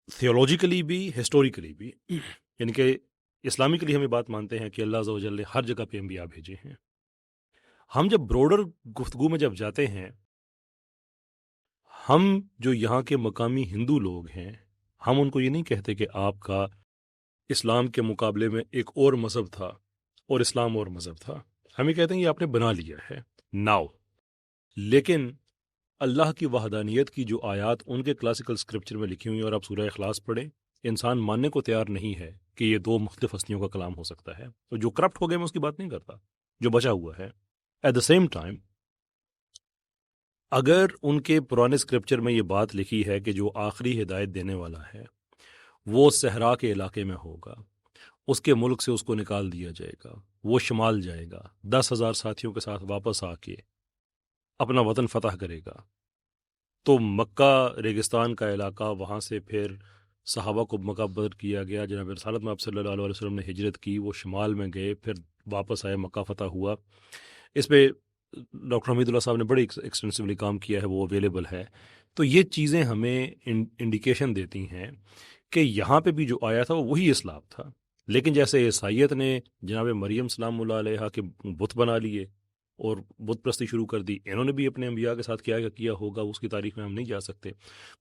[SPEAKER 2] تھیولوجیکلی بھی ہسٹوریکلی بھی، یعنی کہ اسلامکلی ہم یہ بات مانتے ہیں کہ اللہ عز و جل نے ہر جگہ پہ انبیاء بھیجے ہیں۔ ہم جب بروڈر گفتگو میں جب جاتے ہیں، ہم جو یہاں کے مقامی ہندو لوگ ہیں، ہم ان کو یہ نہیں کہتے کہ آپ کا اسلام کے مقابلے میں ایک اور مذہب تھا اور اسلام اور مذہب تھا، ہم یہ کہتے ہیں یہ آپ نے بنا لیا ہے ناؤ۔ لیکن اللہ کی وحدانیت کی جو آیات ان کے کلاسیکل اسکرپچر میں لکھی ہوئی ہیں، اور آپ سورہ اخلاص پڑھیں، انسان ماننے کو تیار نہیں ہے کہ یہ 2 مختلف ہستیوں کا کلام ہو سکتا ہے۔ تو جو کرپٹ ہو گئے میں اس کی بات نہیں کرتا، جو بچا ہوا ہے۔ ایٹ دا سیم ٹائم اگر ان کے پرانے اسکرپچر میں یہ بات لکھی ہے کہ جو آخری ہدایت دینے والا ہے وہ صحرا کے علاقے میں ہوگا، اس کے ملک سے اس کو نکال دیا جائے گا، وہ شمال جائے گا، 10,000 ساتھیوں کے ساتھ واپس آ کے اپنا وطن فتح کرے گا، تو مکہ ریگستان کا علاقہ، وہاں سے پھر صحابہ کو مکہ بدر کیا گیا، جناب رسالت میں آپ صلی اللہ علیہ وسلم نے ہجرت کی، وہ شمال میں گئے، پھر واپس آئے، مکہ فتح ہوا۔ اس پہ ڈاکٹر حمید اللہ صاحب نے بڑی ایکسٹینسولی کام کیا ہے، وہ اویلیبل ہے۔ تو یہ چیزیں ہمیں انڈیکیشن دیتی ہیں کہ یہاں پہ بھی جو آیا تھا وہ وہی اسلام تھا، لیکن جیسے عیسائیت نے جناب مریم سلام اللہ علیہ کے بت بنا لیے اور بت پرستی شروع کر دی، انہوں نے بھی اپنے انبیاء کے ساتھ کیا ہوگا، اس کی تاریخ میں ہم نہیں جا سکتے۔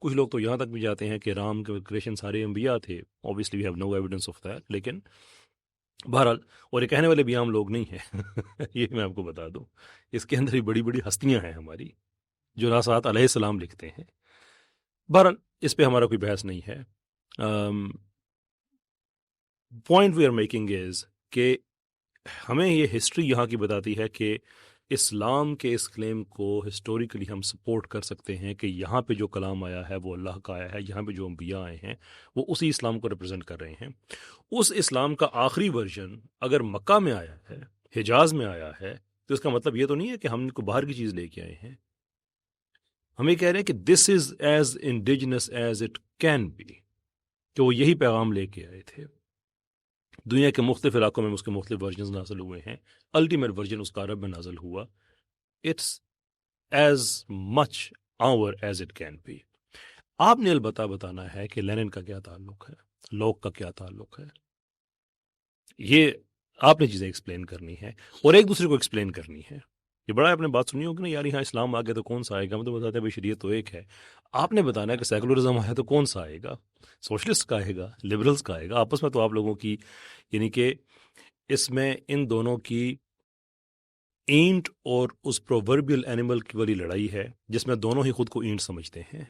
[SPEAKER 2] کچھ لوگ تو یہاں تک بھی جاتے ہیں کہ رام کے کریشن سارے انبیاء تھے، obviously we have no evidence of that, لیکن بہرحال، اور یہ کہنے والے بھی عام لوگ نہیں ہیں یہ میں آپ کو بتا دوں، اس کے اندر بھی بڑی بڑی ہستیاں ہیں ہماری جو ناسات علیہ السلام لکھتے ہیں۔ بہرحال اس پہ ہمارا کوئی بحث نہیں ہے۔ Point we are making is کہ ہمیں یہ ہسٹری یہاں کی بتاتی ہے کہ اسلام کے اس کلیم کو ہسٹوریکلی ہم سپورٹ کر سکتے ہیں کہ یہاں پہ جو کلام آیا ہے وہ اللہ کا آیا ہے، یہاں پہ جو انبیاء آئے ہیں وہ اسی اسلام کو ریپرزینٹ کر رہے ہیں۔ اس اسلام کا آخری ورژن اگر مکہ میں آیا ہے، حجاز میں آیا ہے، تو اس کا مطلب یہ تو نہیں ہے کہ ہم کو باہر کی چیز لے کے آئے ہیں۔ ہم یہ کہہ رہے ہیں کہ this is as indigenous as it can be, کہ وہ یہی پیغام لے کے آئے تھے۔ دنیا کے مختلف علاقوں میں اس کے مختلف ورژنز نازل ہوئے ہیں، الٹیمیٹ ورژن اس کا عرب میں نازل ہوا۔ It's as much our as it can be. آپ نے البتہ بتانا ہے کہ لینن کا کیا تعلق ہے، لوک کا کیا تعلق ہے، یہ آپ نے چیزیں ایکسپلین کرنی ہے اور ایک دوسرے کو ایکسپلین کرنی ہے۔ یہ بڑا آپ نے بات سنی ہوگی نا، یار یہاں اسلام آ گیا تو کون سا آئے گا، ہم تو بتاتے ہیں بھائی شریعت تو ایک ہے۔ آپ نے بتانا ہے کہ سیکولرزم آیا تو کون سا آئے گا، سوشلسٹ کا آئے گا، لبرلز کا آئے گا۔ آپس میں تو آپ لوگوں کی، یعنی کہ اس میں ان دونوں کی اینٹ اور اس پرووربیل اینیمل کی والی لڑائی ہے جس میں دونوں ہی خود کو اینٹ سمجھتے ہیں۔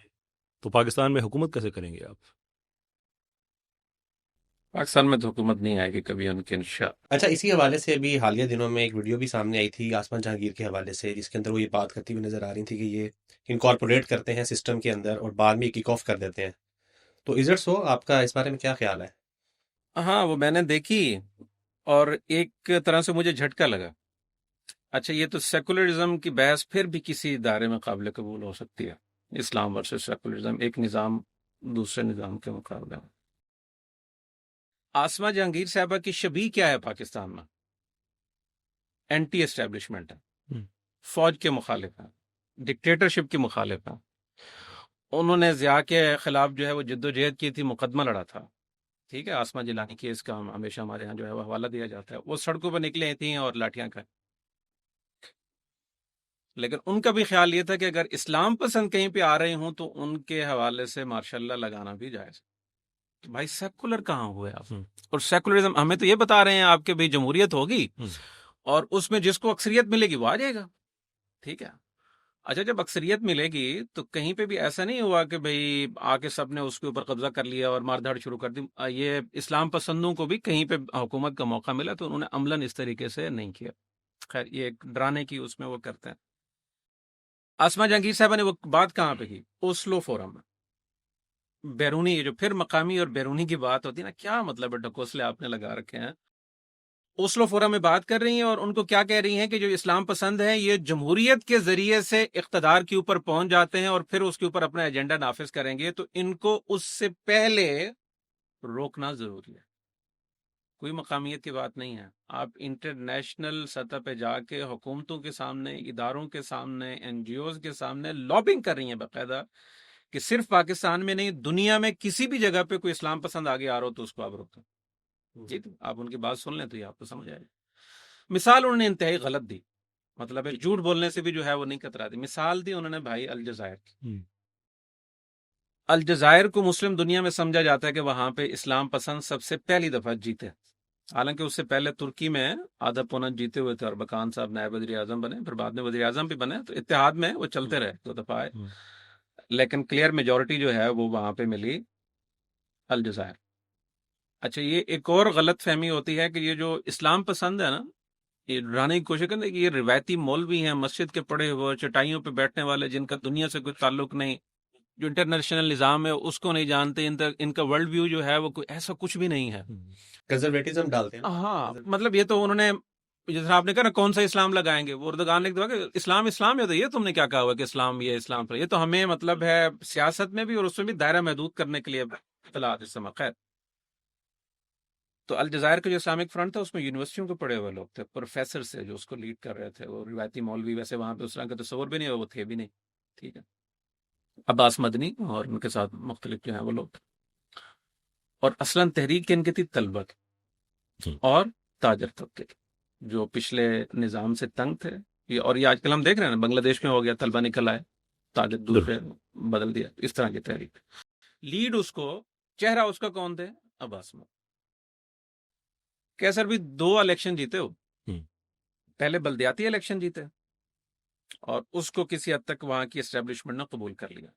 [SPEAKER 2] تو پاکستان میں حکومت کیسے کریں گے آپ؟
[SPEAKER 3] پاکستان میں تو حکومت نہیں آئے گی کبھی ان کے انشاء۔
[SPEAKER 1] اچھا، اسی حوالے سے ابھی حالیہ دنوں میں ایک ویڈیو بھی سامنے آئی تھی آسمان جہانگیر کے حوالے سے، جس کے اندر وہ یہ بات کرتی ہوئی نظر آ رہی تھی کہ یہ انکارپوریٹ کرتے ہیں سسٹم کے اندر اور بعد میں کک آف کر دیتے ہیں۔ تو عزت سو، آپ کا اس بارے میں کیا خیال ہے؟
[SPEAKER 3] ہاں، وہ میں نے دیکھی اور ایک طرح سے مجھے جھٹکا لگا۔ اچھا، یہ تو سیکولرزم کی بحث پھر بھی کسی ادارے میں قابل قبول ہو سکتی ہے، اسلام ورسز سیکولرزم، ایک نظام دوسرے نظام کے مقابلے میں۔ آسما جہانگیر صاحبہ کی شبیہ کیا ہے پاکستان میں؟ اینٹی اسٹیبلشمنٹ ہے، فوج کے مخالف ہے، ڈکٹیٹرشپ کے مخالف ہے۔ انہوں نے ضیاء کے خلاف جو ہے وہ جد و جہد کی تھی، مقدمہ لڑا تھا، ٹھیک ہے، آسما جیلانی کیس کا ہمیشہ ہمارے ہاں جو ہے وہ حوالہ دیا جاتا ہے۔ وہ سڑکوں پر نکلے تھیں اور لاٹیاں کھائیں، لیکن ان کا بھی خیال یہ تھا کہ اگر اسلام پسند کہیں پہ آ رہے ہوں تو ان کے حوالے سے ماشاء اللہ لگانا بھی جائز۔ تو بھائی سیکولر کہاں ہوئے آپ؟ اور سیکولرزم ہمیں تو یہ بتا رہے ہیں آپ کے بھائی جمہوریت ہوگی اور اس میں جس کو اکثریت ملے گی وہ آ جائے گا، ٹھیک ہے۔ اچھا، جب اکثریت ملے گی تو کہیں پہ بھی ایسا نہیں ہوا کہ بھئی آ کے سب نے اس کے اوپر قبضہ کر لیا اور مار دھاڑ شروع کر دی۔ یہ اسلام پسندوں کو بھی کہیں پہ حکومت کا موقع ملا تو انہوں نے عملاً اس طریقے سے نہیں کیا۔ خیر، یہ ایک ڈرانے کی اس میں وہ کرتے ہیں۔ آسما جہانگیر صاحبہ نے وہ بات کہاں پہ کی؟ اوسلو فورم میں۔ بیرونی، جو پھر مقامی اور بیرونی کی بات ہوتی ہے نا، کیا مطلب ہے ڈھکوسلے آپ نے لگا رکھے ہیں۔ اوسلو فورم میں بات کر رہی ہیں اور ان کو کیا کہہ رہی ہیں کہ جو اسلام پسند ہیں یہ جمہوریت کے ذریعے سے اقتدار کے اوپر پہنچ جاتے ہیں اور پھر اس کے اوپر اپنا ایجنڈا نافذ کریں گے، تو ان کو اس سے پہلے روکنا ضروری ہے۔ کوئی مقامیت کی بات نہیں ہے۔ آپ انٹرنیشنل سطح پہ جا کے حکومتوں کے سامنے، اداروں کے سامنے، این جی اوز کے سامنے لابنگ کر رہی ہیں باقاعدہ کہ صرف پاکستان میں نہیں، دنیا میں کسی بھی جگہ پہ کوئی اسلام پسند آگے آ رہا ہو تو اس کو آپ روکیں۔ جی، تو آپ ان کی بات سن لیں تو یہ آپ کو سمجھ آئے گا۔ مثال انہوں نے انتہائی غلط دی، مطلب ہے جھوٹ بولنے سے بھی جو ہے وہ نہیں کترا دی۔ مثال دی انہوں نے بھائی الجزائر کی۔ الجزائر کو مسلم دنیا میں سمجھا جاتا ہے کہ وہاں پہ اسلام پسند سب سے پہلی دفعہ جیتے، حالانکہ اس سے پہلے ترکی میں آدھا پونا جیتے ہوئے تھے، اربکان صاحب نائب وزیر اعظم بنے، پھر بعد میں وزیر اعظم بھی بنے، تو اتحاد میں وہ چلتے رہے، 2 دفعہ آئے، لیکن کلیئر میجورٹی جو ہے وہ وہاں پہ ملی الجزائر۔ اچھا، یہ ایک اور غلط فہمی ہوتی ہے کہ یہ جو اسلام پسند ہے نا، یہ ڈرانے کی کوشش کرتے ہیں کہ یہ روایتی مولوی ہیں، مسجد کے پڑھے ہوئے، چٹائیوں پہ بیٹھنے والے، جن کا دنیا سے کوئی تعلق نہیں، جو انٹرنیشنل نظام ہے اس کو نہیں جانتے، ان کا ورلڈ ویو جو ہے وہ کوئی ایسا کچھ بھی نہیں ہے.
[SPEAKER 1] کنزرویٹزم ڈالتے ہیں.
[SPEAKER 3] ہاں مطلب یہ تو انہوں نے، جیسے آپ نے کہا نا کون سا اسلام لگائیں گے، وہ اردگان نے کہا کہ اسلام اسلام ہے، تو یہ تم نے کیا کہا ہوا کہ اسلام یہ اسلام پر، یہ تو ہمیں مطلب ہے سیاست میں بھی اور اس میں بھی دائرہ محدود کرنے کے لیے اطلاعات اس سمے. خیر، تو الجزائر کا جو اسلامک فرنٹ تھا اس میں یونیورسٹیوں کے پڑھے ہوئے لوگ تھے، پروفیسر سے جو اس کو لیڈ کر رہے تھے، وہ روایتی مولوی ویسے وہاں پہ اس طرح کا تصور بھی نہیں ہوا، وہ تھے بھی نہیں. ٹھیک ہے، عباس مدنی اور ان کے ساتھ مختلف جو ہیں وہ لوگ تھے. اور اصلاً تحریک ان کی تھی طلبہ کی اور تاجر طبقے کی، جو پچھلے نظام سے تنگ تھے. اور یہ آج کل ہم دیکھ رہے ہیں نا، بنگلہ دیش میں ہو گیا، طلبہ نکل آئے، تاجر دوسرے بدل دیا، اس طرح کی تحریک. لیڈ اس کو، چہرہ اس کا کون تھے؟ عباس مدنی. کیسر بھی 2 الیکشن جیتے ہو، پہلے بلدیاتی الیکشن جیتے اور اس کو کسی حد تک وہاں کی اسٹیبلشمنٹ نے قبول کر لیا.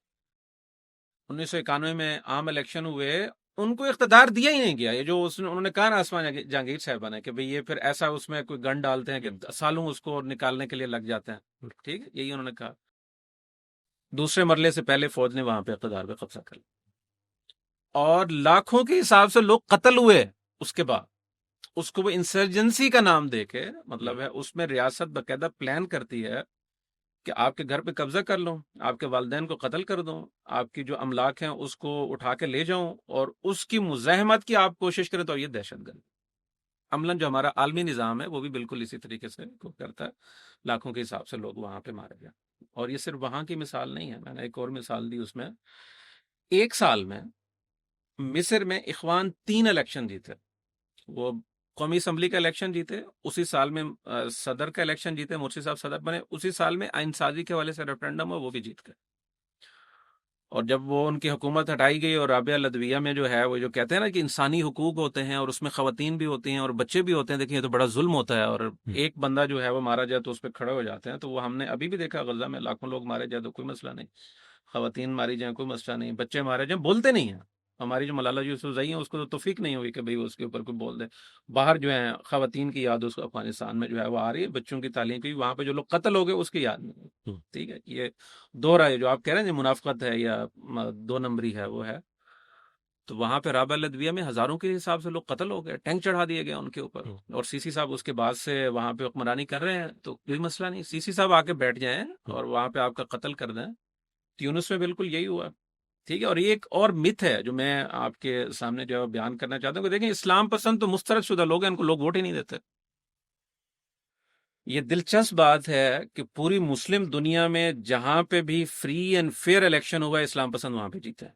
[SPEAKER 3] 1991 میں عام الیکشن ہوئے، ان کو اقتدار دیا ہی نہیں گیا. یہ جو انہوں نے کہا نا آسمان جہانگیر صاحبہ نے کہ بھئی یہ پھر ایسا اس میں کوئی گن ڈالتے ہیں کہ سالوں اس کو نکالنے کے لیے لگ جاتے ہیں. ٹھیک ہے، یہی انہوں نے کہا. دوسرے مرحلے سے پہلے فوج نے وہاں پہ اقتدار پہ قبضہ کر لیا اور لاکھوں کے حساب سے لوگ قتل ہوئے. اس کے بعد اس کو وہ انسرجنسی کا نام دے کے، مطلب ہے اس میں ریاست باقاعدہ پلان کرتی ہے کہ آپ کے گھر پہ قبضہ کر لوں، آپ کے والدین کو قتل کر دوں، آپ کی جو املاک ہیں اس کو اٹھا کے لے جاؤں اور اس کی مزاحمت کی آپ کوشش کریں، تو یہ دہشت گرد. عملاً جو ہمارا عالمی نظام ہے وہ بھی بالکل اسی طریقے سے کرتا ہے. لاکھوں کے حساب سے لوگ وہاں پہ مارے گئے. اور یہ صرف وہاں کی مثال نہیں ہے، میں نے ایک اور مثال دی. اس میں 1 سال میں مصر میں اخوان 3 الیکشن جیتے. وہ قومی اسمبلی کا الیکشن جیتے، اسی سال میں صدر کا الیکشن جیتے، مرسی صاحب صدر بنے، اسی سال میں آئین سازی کے حوالے سے ریفرینڈم ہوا، وہ بھی جیت گئے. اور جب وہ ان کی حکومت ہٹائی گئی اور رابعہ العدویہ میں جو ہے وہ جو کہتے ہیں نا کہ انسانی حقوق ہوتے ہیں اور اس میں خواتین بھی ہوتی ہیں اور بچے بھی ہوتے ہیں، دیکھیں یہ تو بڑا ظلم ہوتا ہے. اور ایک بندہ جو ہے وہ مارا جائے تو اس پہ کھڑے ہو جاتے ہیں. تو وہ ہم نے ابھی بھی دیکھا، غزہ میں لاکھوں لوگ مارے جائے تو کوئی مسئلہ نہیں، خواتین ماری جائیں کوئی مسئلہ نہیں، بچے مارے جائیں بولتے نہیں ہیں. ہماری جو ملالہ یوسفزئی ہیں اس کو تو توفیق نہیں ہوئی کہ بھئی اس کے اوپر کوئی بول دے. باہر جو ہیں خواتین کی یاد اس کو افغانستان میں جو ہے وہ آ رہی ہے، بچوں کی تعلیم کی، وہاں پہ جو لوگ قتل ہو گئے اس کی یاد نہیں. ٹھیک ہے، یہ دوہرا ہے جو آپ کہہ رہے ہیں منافقت ہے یا 2 نمبری ہے وہ ہے. تو وہاں پہ رابعہ العدویہ میں ہزاروں کے حساب سے لوگ قتل ہو گئے، ٹینک چڑھا دیے گئے ان کے اوپر. اور سی سی صاحب اس کے بعد سے وہاں پہ حکمرانی کر رہے ہیں، تو کوئی مسئلہ نہیں، سی سی صاحب آ کے بیٹھ جائیں اور وہاں پہ آپ کا قتل کر دیں. تیونس میں بالکل یہی ہوا. ٹھیک ہے. اور یہ ایک اور مت ہے جو میں آپ کے سامنے جو ہے بیان کرنا چاہتا ہوں کہ دیکھیں اسلام پسند تو مسترد شدہ لوگ ہیں، ان کو لوگ ووٹ ہی نہیں دیتے. یہ دلچسپ بات ہے کہ پوری مسلم دنیا میں جہاں پہ بھی فری اینڈ فیئر الیکشن ہوا ہے، اسلام پسند وہاں پہ جیتے ہیں.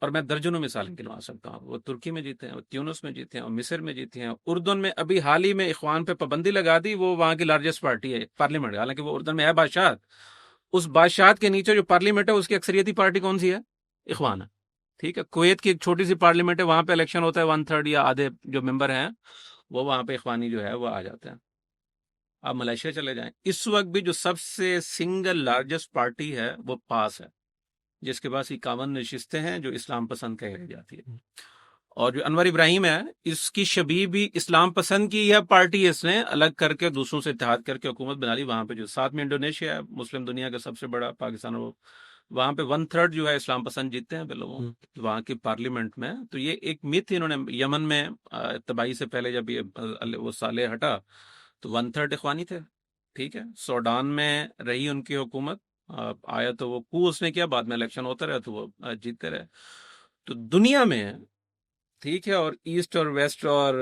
[SPEAKER 3] اور میں درجنوں مثالیں گنوا سکتا ہوں. وہ ترکی میں جیتے ہیں، وہ تیونس میں جیتے ہیں، اور مصر میں جیتے ہیں. اردن میں ابھی حال ہی میں اخوان پہ پابندی لگا دی، وہ وہاں کی لارجسٹ پارٹی ہے پارلیمنٹ، حالانکہ وہ اردن میں ہے بادشاہت. اس بادشاہت کے نیچے جو پارلیمنٹ ہے اس کی اکثریتی پارٹی کون سی ہے؟ اخوان ہے. ٹھیک ہے. کویت کی ایک چھوٹی سی پارلیمنٹ ہے، وہاں پہ الیکشن ہوتا ہے، 1/3 یا آدھے جو ممبر ہیں وہ وہاں پہ اخوانی جو ہے وہ آ جاتے ہیں. آپ ملائیشیا چلے جائیں، اس وقت بھی جو سب سے سنگل لارجسٹ پارٹی ہے وہ پاس ہے، جس کے پاس 51 نشستیں ہیں، جو اسلام پسند کہی جاتی ہے. اور جو انور ابراہیم ہے، اس کی شبیہ بھی اسلام پسند کی ہے پارٹی، اس نے الگ کر کے دوسروں سے اتحاد کر کے حکومت بنا لی. وہاں پہ جو ساتھ میں انڈونیشیا ہے، مسلم دنیا کا سب سے بڑا، پاکستان، وہاں پہ 1/3 جو ہے اسلام پسند جیتے ہیں لوگوں وہاں کی پارلیمنٹ میں. تو یہ ایک میتھ انہوں نے یمن میں تباہی سے پہلے جب یہ وہ صالح ہٹا تو 1/3 اخوانی تھے. ٹھیک ہے. سوڈان میں رہی ان کی حکومت، آیا تو وہ کو اس نے کیا، بعد میں الیکشن ہوتا رہا تو وہ جیتتے رہے. تو دنیا میں ٹھیک ہے، اور ایسٹ اور ویسٹ اور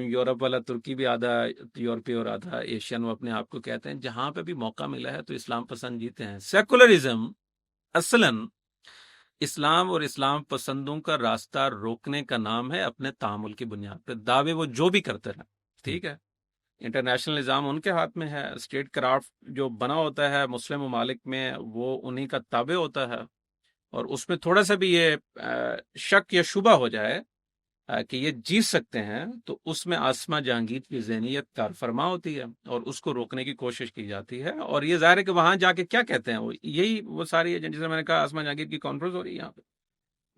[SPEAKER 3] یورپ والا، ترکی بھی آدھا یورپی اور آدھا ایشین وہ اپنے آپ کو کہتے ہیں، جہاں پہ بھی موقع ملا ہے تو اسلام پسند جیتے ہیں. سیکولرزم اصلاً اسلام اور اسلام پسندوں کا راستہ روکنے کا نام ہے، اپنے تعامل کی بنیاد پہ دعوے وہ جو بھی کرتے ہیں. ٹھیک ہے. انٹرنیشنل نظام ان کے ہاتھ میں ہے، اسٹیٹ کرافٹ جو بنا ہوتا ہے مسلم ممالک میں وہ انہی کا تابع ہوتا ہے. اور اس میں تھوڑا سا بھی یہ شک یا شبہ ہو جائے کہ یہ جیت سکتے ہیں تو اس میں آسما جہانگیر کی ذہنیت کار فرما ہوتی ہے اور اس کو روکنے کی کوشش کی جاتی ہے. اور یہ ظاہر ہے کہ وہاں جا کے کیا کہتے ہیں وہ، یہی وہ ساری جیسے میں نے کہا آسما جہانگیر کی کانفرنس ہو رہی ہے یہاں پہ،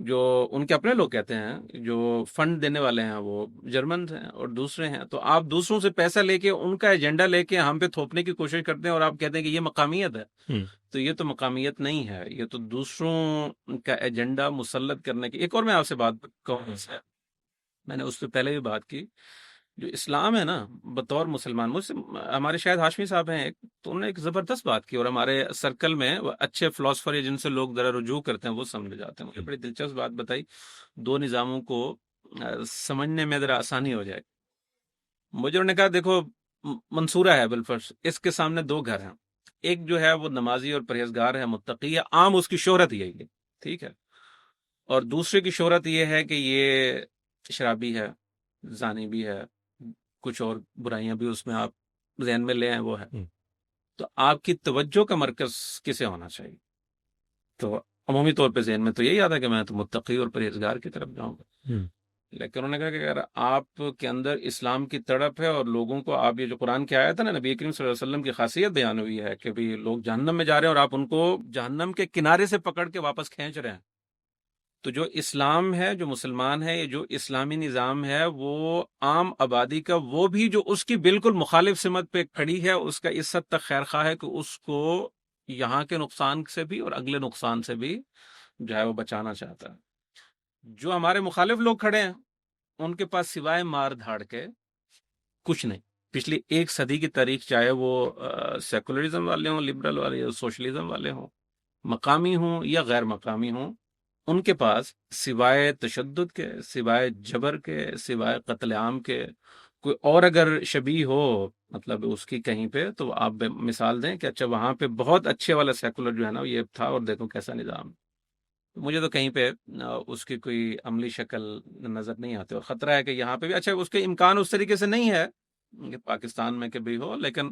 [SPEAKER 3] جو ان کے اپنے لوگ کہتے ہیں، جو فنڈ دینے والے ہیں وہ جرمن ہیں اور دوسرے ہیں، تو آپ دوسروں سے پیسہ لے کے ان کا ایجنڈا لے کے ہم پہ تھوپنے کی کوشش کرتے ہیں اور آپ کہتے ہیں کہ یہ مقامیت ہے. تو یہ تو مقامیت نہیں ہے، یہ تو دوسروں کا ایجنڈا مسلط کرنے کی. ایک اور میں آپ سے بات کہوں، میں نے اس پہ پہلے بھی بات کی، جو اسلام ہے نا بطور مسلمان، مجھ سے ہمارے شاید ہاشمی صاحب ہیں ایک، تو انہوں نے ایک زبردست بات کی، اور ہمارے سرکل میں اچھے فلاسفر جن سے لوگ ذرا رجوع کرتے ہیں وہ سمجھ جاتے ہیں. مجھے بڑی دلچسپ بات بتائی، دو نظاموں کو سمجھنے میں ذرا آسانی ہو جائے. مجھے انہوں نے کہا دیکھو منصورہ ہے بالفرض، اس کے سامنے دو گھر ہیں، ایک جو ہے وہ نمازی اور پرہیزگار ہے، متقی ہے، عام اس کی شہرت یہی ہے، ٹھیک ہے، اور دوسرے کی شہرت یہ ہے کہ یہ شرابی ہے، زانی بھی ہے، کچھ اور برائیاں بھی اس میں آپ ذہن میں لے آئیں وہ ہے. تو آپ کی توجہ کا مرکز کسے ہونا چاہیے؟ تو عمومی طور پہ ذہن میں تو یہی آتا ہے کہ میں تو متقی اور پرہیزگار کی طرف جاؤں گا. لیکن انہوں نے کہا کہ اگر آپ کے اندر اسلام کی تڑپ ہے اور لوگوں کو آپ، یہ جو قرآن کی آیت ہے نا، نبی کریم صلی اللہ علیہ وسلم کی خاصیت بیان ہوئی ہے کہ بھی لوگ جہنم میں جا رہے ہیں اور آپ ان کو جہنم کے کنارے سے پکڑ کے واپس کھینچ رہے ہیں. تو جو اسلام ہے، جو مسلمان ہے، یہ جو اسلامی نظام ہے، وہ عام آبادی کا، وہ بھی جو اس کی بالکل مخالف سمت پہ کھڑی ہے، اس کا اس حد تک خیر خواہ ہے کہ اس کو یہاں کے نقصان سے بھی اور اگلے نقصان سے بھی جو ہے وہ بچانا چاہتا ہے. جو ہمارے مخالف لوگ کھڑے ہیں ان کے پاس سوائے مار دھاڑ کے کچھ نہیں. پچھلی ایک صدی کی تاریخ، چاہے وہ سیکولرزم والے ہوں، لبرل والے ہوں، سوشلزم والے ہوں، مقامی ہوں یا غیر مقامی ہوں، ان کے پاس سوائے تشدد کے، سوائے جبر کے، سوائے قتل عام کے کوئی اور اگر شبیہ ہو، مطلب اس کی کہیں پہ، تو آپ مثال دیں کہ اچھا وہاں پہ بہت اچھے والا سیکولر جو ہے نا یہ تھا اور دیکھو کیسا نظام. مجھے تو کہیں پہ اس کی کوئی عملی شکل نظر نہیں آتی، اور خطرہ ہے کہ یہاں پہ بھی، اچھا اس کے امکان اس طریقے سے نہیں ہے کہ پاکستان میں کہ بھی ہو، لیکن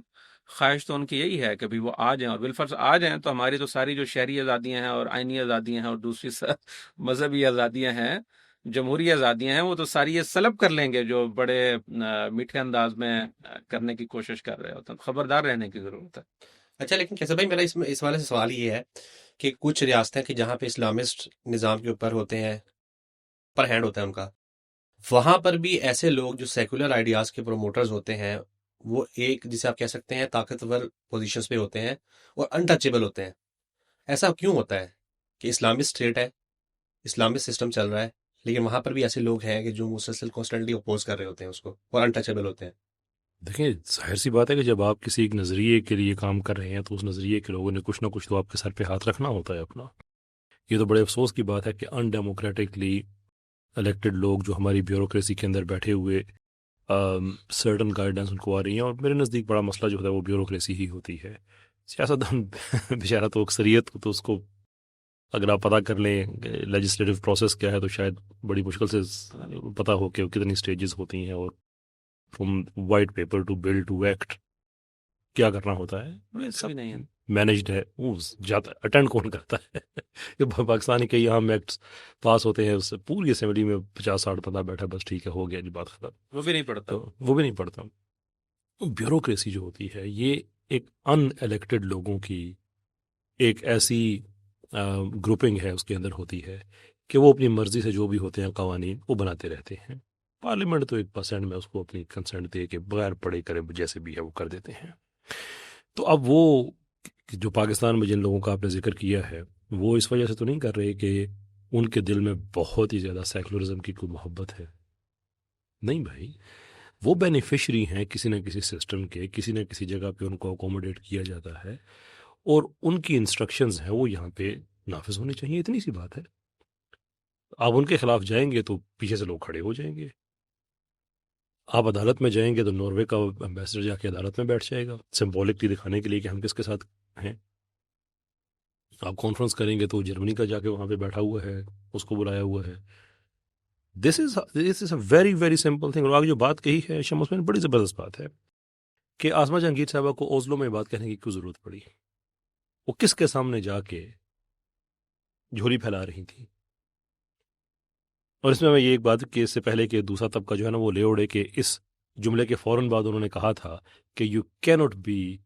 [SPEAKER 3] خواہش تو ان کی یہی ہے کہ بھی وہ آ جائیں، اور بالفرض آ جائیں تو ہماری تو ساری جو شہری آزادیاں ہیں اور آئینی آزادیاں ہیں اور دوسری مذہبی آزادیاں ہیں، جمہوری آزادیاں ہیں، وہ تو ساری یہ سلب کر لیں گے جو بڑے میٹھے انداز میں کرنے کی کوشش کر رہے ہوتے ہیں. خبردار رہنے کی ضرورت ہے.
[SPEAKER 1] اچھا، لیکن کیسے بھائی، میرا اس حوالے سے سوال یہ ہے کہ کچھ ریاستیں کہ جہاں پہ اسلامسٹ نظام کے اوپر ہوتے ہیں، پر ہینڈ ہوتا ہے ان کا، وہاں پر بھی ایسے لوگ جو سیکولر آئیڈیاز کے پروموٹرز ہوتے ہیں، وہ ایک جسے آپ کہہ سکتے ہیں طاقتور پوزیشنز پہ ہوتے ہیں اور انٹچیبل ہوتے ہیں. ایسا کیوں ہوتا ہے کہ اسلامسٹ اسٹیٹ ہے، اسلامسٹ سسٹم چل رہا ہے، لیکن وہاں پر بھی ایسے لوگ ہیں کہ جو مسلسل کانسٹنٹلی اپوز کر رہے ہوتے ہیں اس کو اور انٹچیبل ہوتے ہیں؟
[SPEAKER 2] دیکھیں، ظاہر سی بات ہے کہ جب آپ کسی ایک نظریے کے لیے کام کر رہے ہیں تو اس نظریے کے لوگوں نے کچھ نہ کچھ تو آپ کے سر پہ ہاتھ رکھنا ہوتا ہے اپنا. یہ تو بڑے افسوس کی بات ہے کہ ان ڈیموکریٹکلی الیکٹڈ لوگ جو ہماری بیوروکریسی کے اندر بیٹھے ہوئے سرٹن گائیڈنس ان کو آ رہی ہیں، اور میرے نزدیک بڑا مسئلہ جو ہوتا ہے وہ بیوروکریسی ہی ہوتی ہے. سیاستدان بیچارہ تو اکثریت کو تو اس کو اگر آپ پتہ کر لیں لیجسلیٹو پروسیس کیا ہے تو شاید بڑی مشکل سے پتہ ہو کہ کتنی سٹیجز ہوتی ہیں، اور from white paper to bill to act کیا کرنا ہوتا ہے، سب
[SPEAKER 3] نہیں ہے.
[SPEAKER 2] مینجڈ ہے. وہ جاتا اٹینڈ کون کرتا ہے؟ کہ پاکستانی کئی اہم ایکٹس پاس ہوتے ہیں، اس سے پوری اسمبلی میں 50-60 بندہ بیٹھا، بس ٹھیک ہے ہو گیا جی بات ختم.
[SPEAKER 3] وہ بھی نہیں پڑتا.
[SPEAKER 2] تو وہ بھی نہیں پڑتا. بیوروکریسی جو ہوتی ہے یہ ایک ان الیکٹڈ لوگوں کی ایک ایسی گروپنگ ہے، اس کے اندر ہوتی ہے کہ وہ اپنی مرضی سے جو بھی ہوتے ہیں قوانین وہ بناتے رہتے ہیں. پارلیمنٹ تو 1% میں اس کو اپنی کنسنٹ دے کے بغیر پڑھے کرے جیسے بھی ہے وہ کر دیتے ہیں. تو اب وہ جو پاکستان میں جن لوگوں کا آپ نے ذکر کیا ہے وہ اس وجہ سے تو نہیں کر رہے کہ ان کے دل میں بہت ہی زیادہ سیکولرزم کی کوئی محبت ہے. نہیں بھائی، وہ بینیفیشری ہیں کسی نہ کسی سسٹم کے، کسی نہ کسی جگہ پہ ان کو اکوموڈیٹ کیا جاتا ہے، اور ان کی انسٹرکشنز ہیں وہ یہاں پہ نافذ ہونی چاہیے. اتنی سی بات ہے. آپ ان کے خلاف جائیں گے تو پیچھے سے لوگ کھڑے ہو جائیں گے. آپ عدالت میں جائیں گے تو ناروے کا ایمبیسڈر جا کے عدالت میں بیٹھ جائے گا سمبولکلی دکھانے کے لیے کہ ہم کس کے ساتھ ہیں. آپ کانفرنس کریں گے تو جرمنی کا جا کے وہاں پہ بیٹھا ہوا ہے، اس کو بلایا ہوا ہے. This is a very very simple thing. اور آگے جو بات کہی ہے شمس میں بڑی زبردست بات ہے کہ آسما جہانگیر صاحبہ کو اوزلو میں بات کہنے کی کیوں ضرورت پڑی. وہ کس کے سامنے جا کے جھولی پھیلا رہی تھی. اور اس میں یہ ایک بات کہ اس سے پہلے کہ دوسرا طبقہ جو ہے نا وہ لے اڑے کہ اس جملے کے فوراً بعد انہوں نے کہا تھا کہ you can not be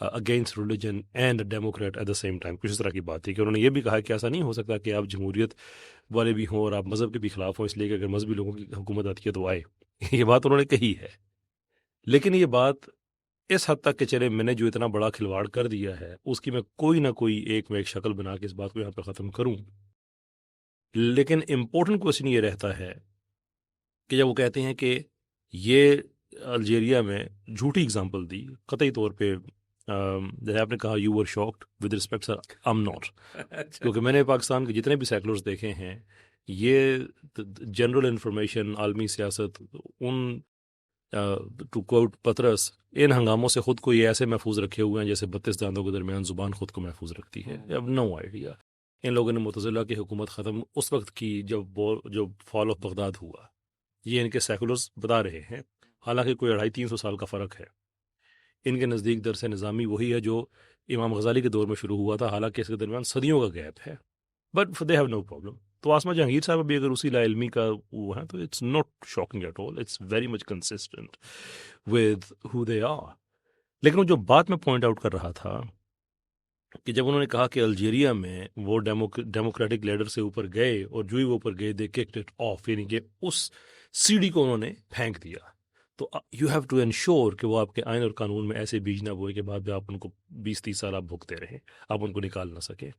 [SPEAKER 2] against religion and democrat at the same time. کچھ اس طرح کی بات تھی کہ انہوں نے یہ بھی کہا کہ ایسا نہیں ہو سکتا کہ آپ جمہوریت والے بھی ہوں اور آپ مذہب کے بھی خلاف ہوں، اس لیے کہ اگر مذہبی لوگوں کی حکومت آتی ہے تو آئے. یہ بات انہوں نے کہی ہے، لیکن یہ بات اس حد تک کہ چلے میں نے جو اتنا بڑا کھلواڑ کر دیا ہے اس کی میں کوئی نہ کوئی ایک شکل بنا کے اس بات کو یہاں پہ ختم کروں. لیکن امپورٹنٹ کوشچن یہ رہتا ہے کہ جب وہ کہتے ہیں کہ یہ الجیریا میں جھوٹی اگزامپل دی، قطعی طور پہ جیسے آپ نے کہا you were shocked with respect sir, I am not, کیونکہ میں نے پاکستان کے جتنے بھی سیکولرز دیکھے ہیں یہ جنرل انفارمیشن، عالمی سیاست، ان ٹو کوٹ پطرس، ان ہنگاموں سے خود کو یہ ایسے محفوظ رکھے ہوئے ہیں جیسے 32 دانتوں کے درمیان زبان خود کو محفوظ رکھتی ہے. اب نو آئیڈیا. ان لوگوں نے معتزلہ کی حکومت ختم اس وقت کی جب فال آف بغداد ہوا. یہ ان کے سیکولرز بتا رہے ہیں، حالانکہ کوئی 250-300 سال کا فرق ہے. ان کے نزدیک درس نظامی وہی ہے جو امام غزالی کے دور میں شروع ہوا تھا، حالانکہ اس کے درمیان صدیوں کا گیپ ہے. But they have no problem. تو آسما جہانگیر صاحب بھی اگر اسی لا علمی کا وہ ہے تو it's not shocking at all, it's very much consistent with who they are. لیکن وہ جو بات میں پوائنٹ آؤٹ کر رہا تھا کہ جب انہوں نے کہا کہ الجیریا میں وہ ڈیموکریٹک لیڈر سے اوپر گئے اور جو ہی وہ اوپر گئے دے ککڈ اٹ آف، یعنی کہ اس سیڑھی کو انہوں نے پھینک دیا. تو یو ہیو ٹو انشور کہ وہ آپ کے آئین اور قانون میں ایسے بیج نہ بوئے کہ بعد میں آپ ان کو 20-30 سال آپ بھگتے رہیں، آپ ان کو نکال نہ سکیں.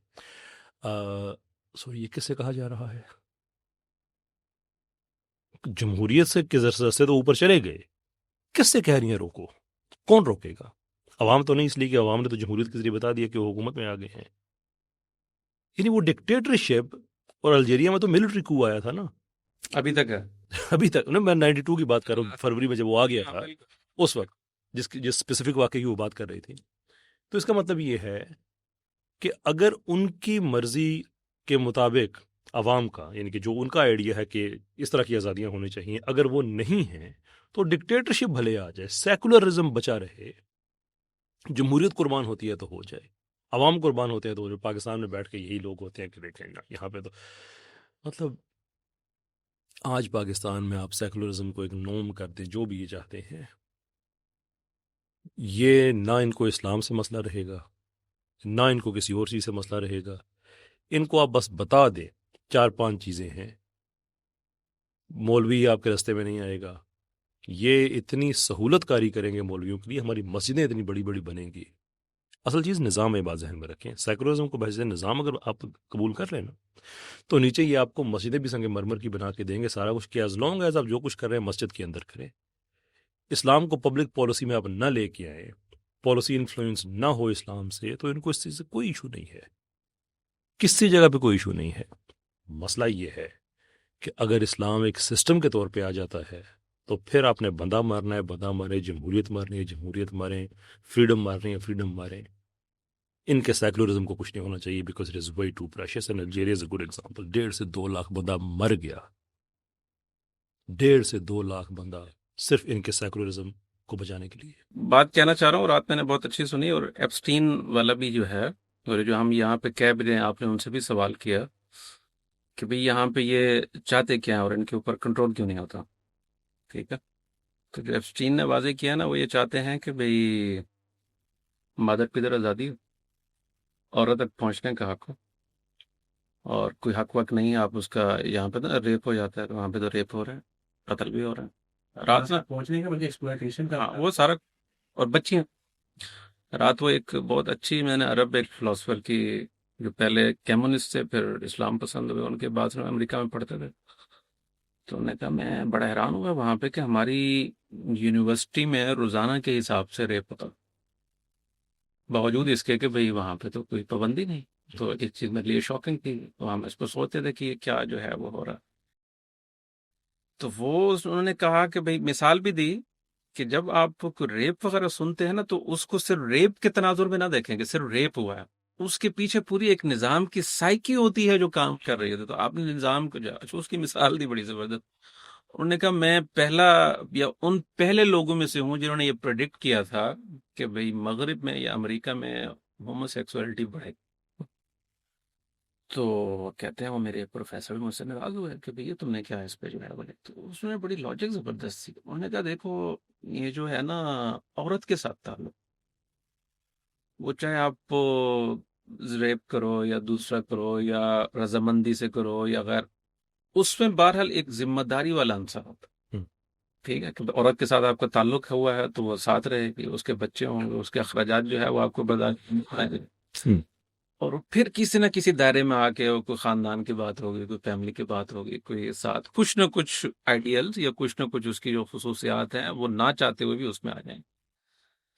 [SPEAKER 2] سو یہ کس سے کہا جا رہا ہے؟ جمہوریت سے کس رستے تو اوپر چلے گئے، کس سے کہہ رہی ہیں روکو؟ کون روکے گا؟ عوام تو نہیں، اس لیے کہ عوام نے تو جمہوریت کے ذریعے بتا دیا کہ وہ حکومت میں آ گئے ہیں. یعنی وہ ڈکٹیٹرشپ، اور الجیریا میں تو ملٹری کو آیا تھا نا،
[SPEAKER 3] ابھی تک ہے.
[SPEAKER 2] ابھی تک میں 92 کی بات کر رہا ہوں، فروری میں جب وہ آ گیا تھا اس وقت، جس اسپیسیفک واقعے کی وہ بات کر رہی تھی. تو اس کا مطلب یہ ہے کہ اگر ان کی مرضی کے مطابق عوام کا، یعنی کہ جو ان کا آئیڈیا ہے کہ اس طرح کی آزادیاں ہونی چاہیے، اگر وہ نہیں ہیں تو ڈکٹیٹرشپ بھلے آ جائے، سیکولرزم بچا رہے، جمہوریت قربان ہوتی ہے تو ہو جائے، عوام قربان ہوتے ہیں تو پاکستان میں بیٹھ کے یہی لوگ ہوتے ہیں کہ دیکھیں گا یہاں پہ تو مطلب آج پاکستان میں آپ سیکولرزم کو ایک نوم کر دیں، جو بھی یہ چاہتے ہیں، یہ نہ ان کو اسلام سے مسئلہ رہے گا، نہ ان کو کسی اور چیز سے مسئلہ رہے گا. ان کو آپ بس بتا دیں 4-5 چیزیں ہیں، مولوی آپ کے رستے میں نہیں آئے گا. یہ اتنی سہولت کاری کریں گے مولویوں کے لیے، ہماری مسجدیں اتنی بڑی بڑی بنیں گی. اصل چیز نظام ہے، بات ذہن میں رکھیں. سیکولرزم کو بحث نظام اگر آپ قبول کر لیں نا تو نیچے یہ آپ کو مسجدیں بھی سنگ مرمر کی بنا کے دیں گے، سارا کچھ. کہ ایز لانگ ایز آپ جو کچھ کر رہے ہیں مسجد کے اندر کریں. اسلام کو پبلک پالیسی میں آپ نہ لے کے آئیں، پالیسی انفلوئنس نہ ہو اسلام سے، تو ان کو اس چیز سے کوئی ایشو نہیں ہے، کسی جگہ پہ کوئی ایشو نہیں ہے. مسئلہ یہ ہے کہ اگر اسلام ایک سسٹم کے طور پہ آ جاتا ہے تو پھر آپ نے بندہ مارنا ہے بندہ مارے، جمہوریت مارنی ہے جمہوریت ماریں، فریڈم مارنی ہے فریڈم ماریں. ان کے سیکولرزم کو کچھ نہیں ہونا چاہیے، because it is way too precious. And Algeria is a good example. 1.5 سے 2 لاکھ بندہ مر گیا، 1.5 سے 2 لاکھ بندہ صرف ان کے سیکولرزم کو بچانے کے لیے.
[SPEAKER 3] بات کہنا چاہ رہا ہوں، رات میں نے بہت اچھی سنی، اور ایپسٹین والا بھی جو ہے، اور جو ہم یہاں پہ کہہ بھی رہے ہیں، آپ نے ان سے بھی سوال کیا کہ بھئی یہاں پہ یہ چاہتے کیا ہیں اور ان کے اوپر کنٹرول کیوں نہیں ہوتا. ٹھیک ہے، تو جو ایپسٹین نے واضح کیا نا، وہ یہ چاہتے ہیں کہ بھئی مادر پدر آزادی، عورت تک پہنچنے کا حق ہو، اور کوئی حق وق نہیں ہے آپ اس کا. یہاں پہ نا ریپ ہو جاتا ہے، وہاں پہ تو ریپ ہو رہا ہے، قتل بھی ہو رہا ہے. رات میں
[SPEAKER 4] پہنچنے کا مجھے ایکسپلائٹیشن کا
[SPEAKER 3] وہ سارا، اور بچیاں. رات وہ ایک بہت اچھی، میں نے عرب ایک فلاسفر کی، جو پہلے کمیونسٹ سے پھر اسلام پسند ہوئے، ان کے بعد میں امریکہ میں پڑھتے تھے، تو انہوں نے کہا میں بڑا حیران ہوا وہاں پہ کہ ہماری یونیورسٹی میں روزانہ کے حساب سے ریپ ہوتا، باوجود اس کے کہ بھئی وہاں پہ تو کوئی پابندی نہیں. تو اس چیز میرے لیے شاکنگ تھی، تو ہم اس کو سوچتے تھے کہ یہ کیا جو ہے وہ ہو رہا. تو وہ انہوں نے کہا کہ بھئی مثال بھی دی کہ جب آپ کوئی ریپ وغیرہ سنتے ہیں نا، تو اس کو صرف ریپ کے تناظر میں نہ دیکھیں کہ صرف ریپ ہوا ہے، اس کے پیچھے پوری ایک نظام کی سائیکی ہوتی ہے جو کام کر رہی ہے. تو آپ نے نظام کو اس کی مثال دی بڑی زبردست. انہوں نے کہا میں پہلا یا ان پہلے لوگوں میں سے ہوں جنہوں نے یہ پریڈکٹ کیا تھا کہ بھئی مغرب میں یا امریکہ میں ہومو سیکسولیٹی بڑھے. تو کہتے ہیں وہ میرے پروفیسر مجھ سے ناراض ہوئے کہ بھئی یہ تم نے کیا اس پہ جو ہے بولے. تو اس میں بڑی لاجک زبردست تھی. انہوں نے کہا دیکھو یہ جو ہے نا عورت کے ساتھ تعلق، وہ چاہے آپ ریپ کرو یا دوسرا کرو یا رضامندی سے کرو یا غیر، اس میں بہرحال ایک ذمہ داری والا عنصر ہوتا ہے،
[SPEAKER 2] ہم۔
[SPEAKER 3] ٹھیک ہے، کہ عورت کے ساتھ آپ کا تعلق ہوا ہے تو وہ ساتھ رہے گی، اس کے بچے ہوں گے، اس کے اخراجات جو ہے وہ آپ کو برداشت کرنے پڑیں گے،
[SPEAKER 2] ہم۔
[SPEAKER 3] اور پھر کسی نہ کسی دائرے میں آ کے کوئی خاندان کی بات ہوگی، کوئی فیملی کی بات ہوگی، کوئی ساتھ کچھ نہ کچھ آئیڈیلز یا کچھ نہ کچھ اس کی جو خصوصیات ہیں وہ نہ چاہتے ہوئے بھی اس میں آ جائیں گے۔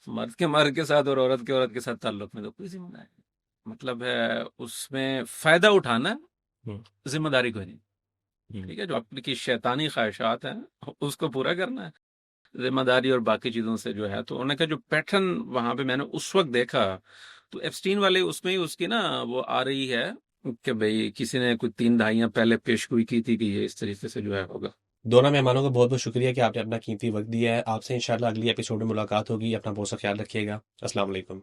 [SPEAKER 3] مرد کے ساتھ اور عورت کے ساتھ تعلق میں تو کوئی ذمہ داری نہیں، مطلب ہے اس میں فائدہ اٹھانا ہے،
[SPEAKER 2] ہم۔
[SPEAKER 3] ذمہ داری کوئی نہیں،
[SPEAKER 2] ہم۔
[SPEAKER 3] ٹھیک ہے، جو اپنی کی شیطانی خواہشات ہیں اس کو پورا کرنا ہے، ذمہ داری اور باقی چیزوں سے جو ہے۔ تو انہوں نے کہا جو پیٹرن وہاں پہ میں نے اس وقت دیکھا، تو ایپسٹین والے اس میں ہی اس کی نا وہ آ رہی ہے کہ بھئی کسی نے کوئی 3 دہائیاں پہلے پیشگوئی کی تھی کہ یہ اس طریقے سے جو ہے ہوگا۔
[SPEAKER 1] دونوں مہمانوں کا بہت بہت شکریہ کہ آپ نے اپنا قیمتی وقت دیا ہے۔ آپ سے انشاءاللہ اگلی ایپیسوڈ میں ملاقات ہوگی۔ اپنا بہت سا خیال رکھیے گا۔ السلام علیکم۔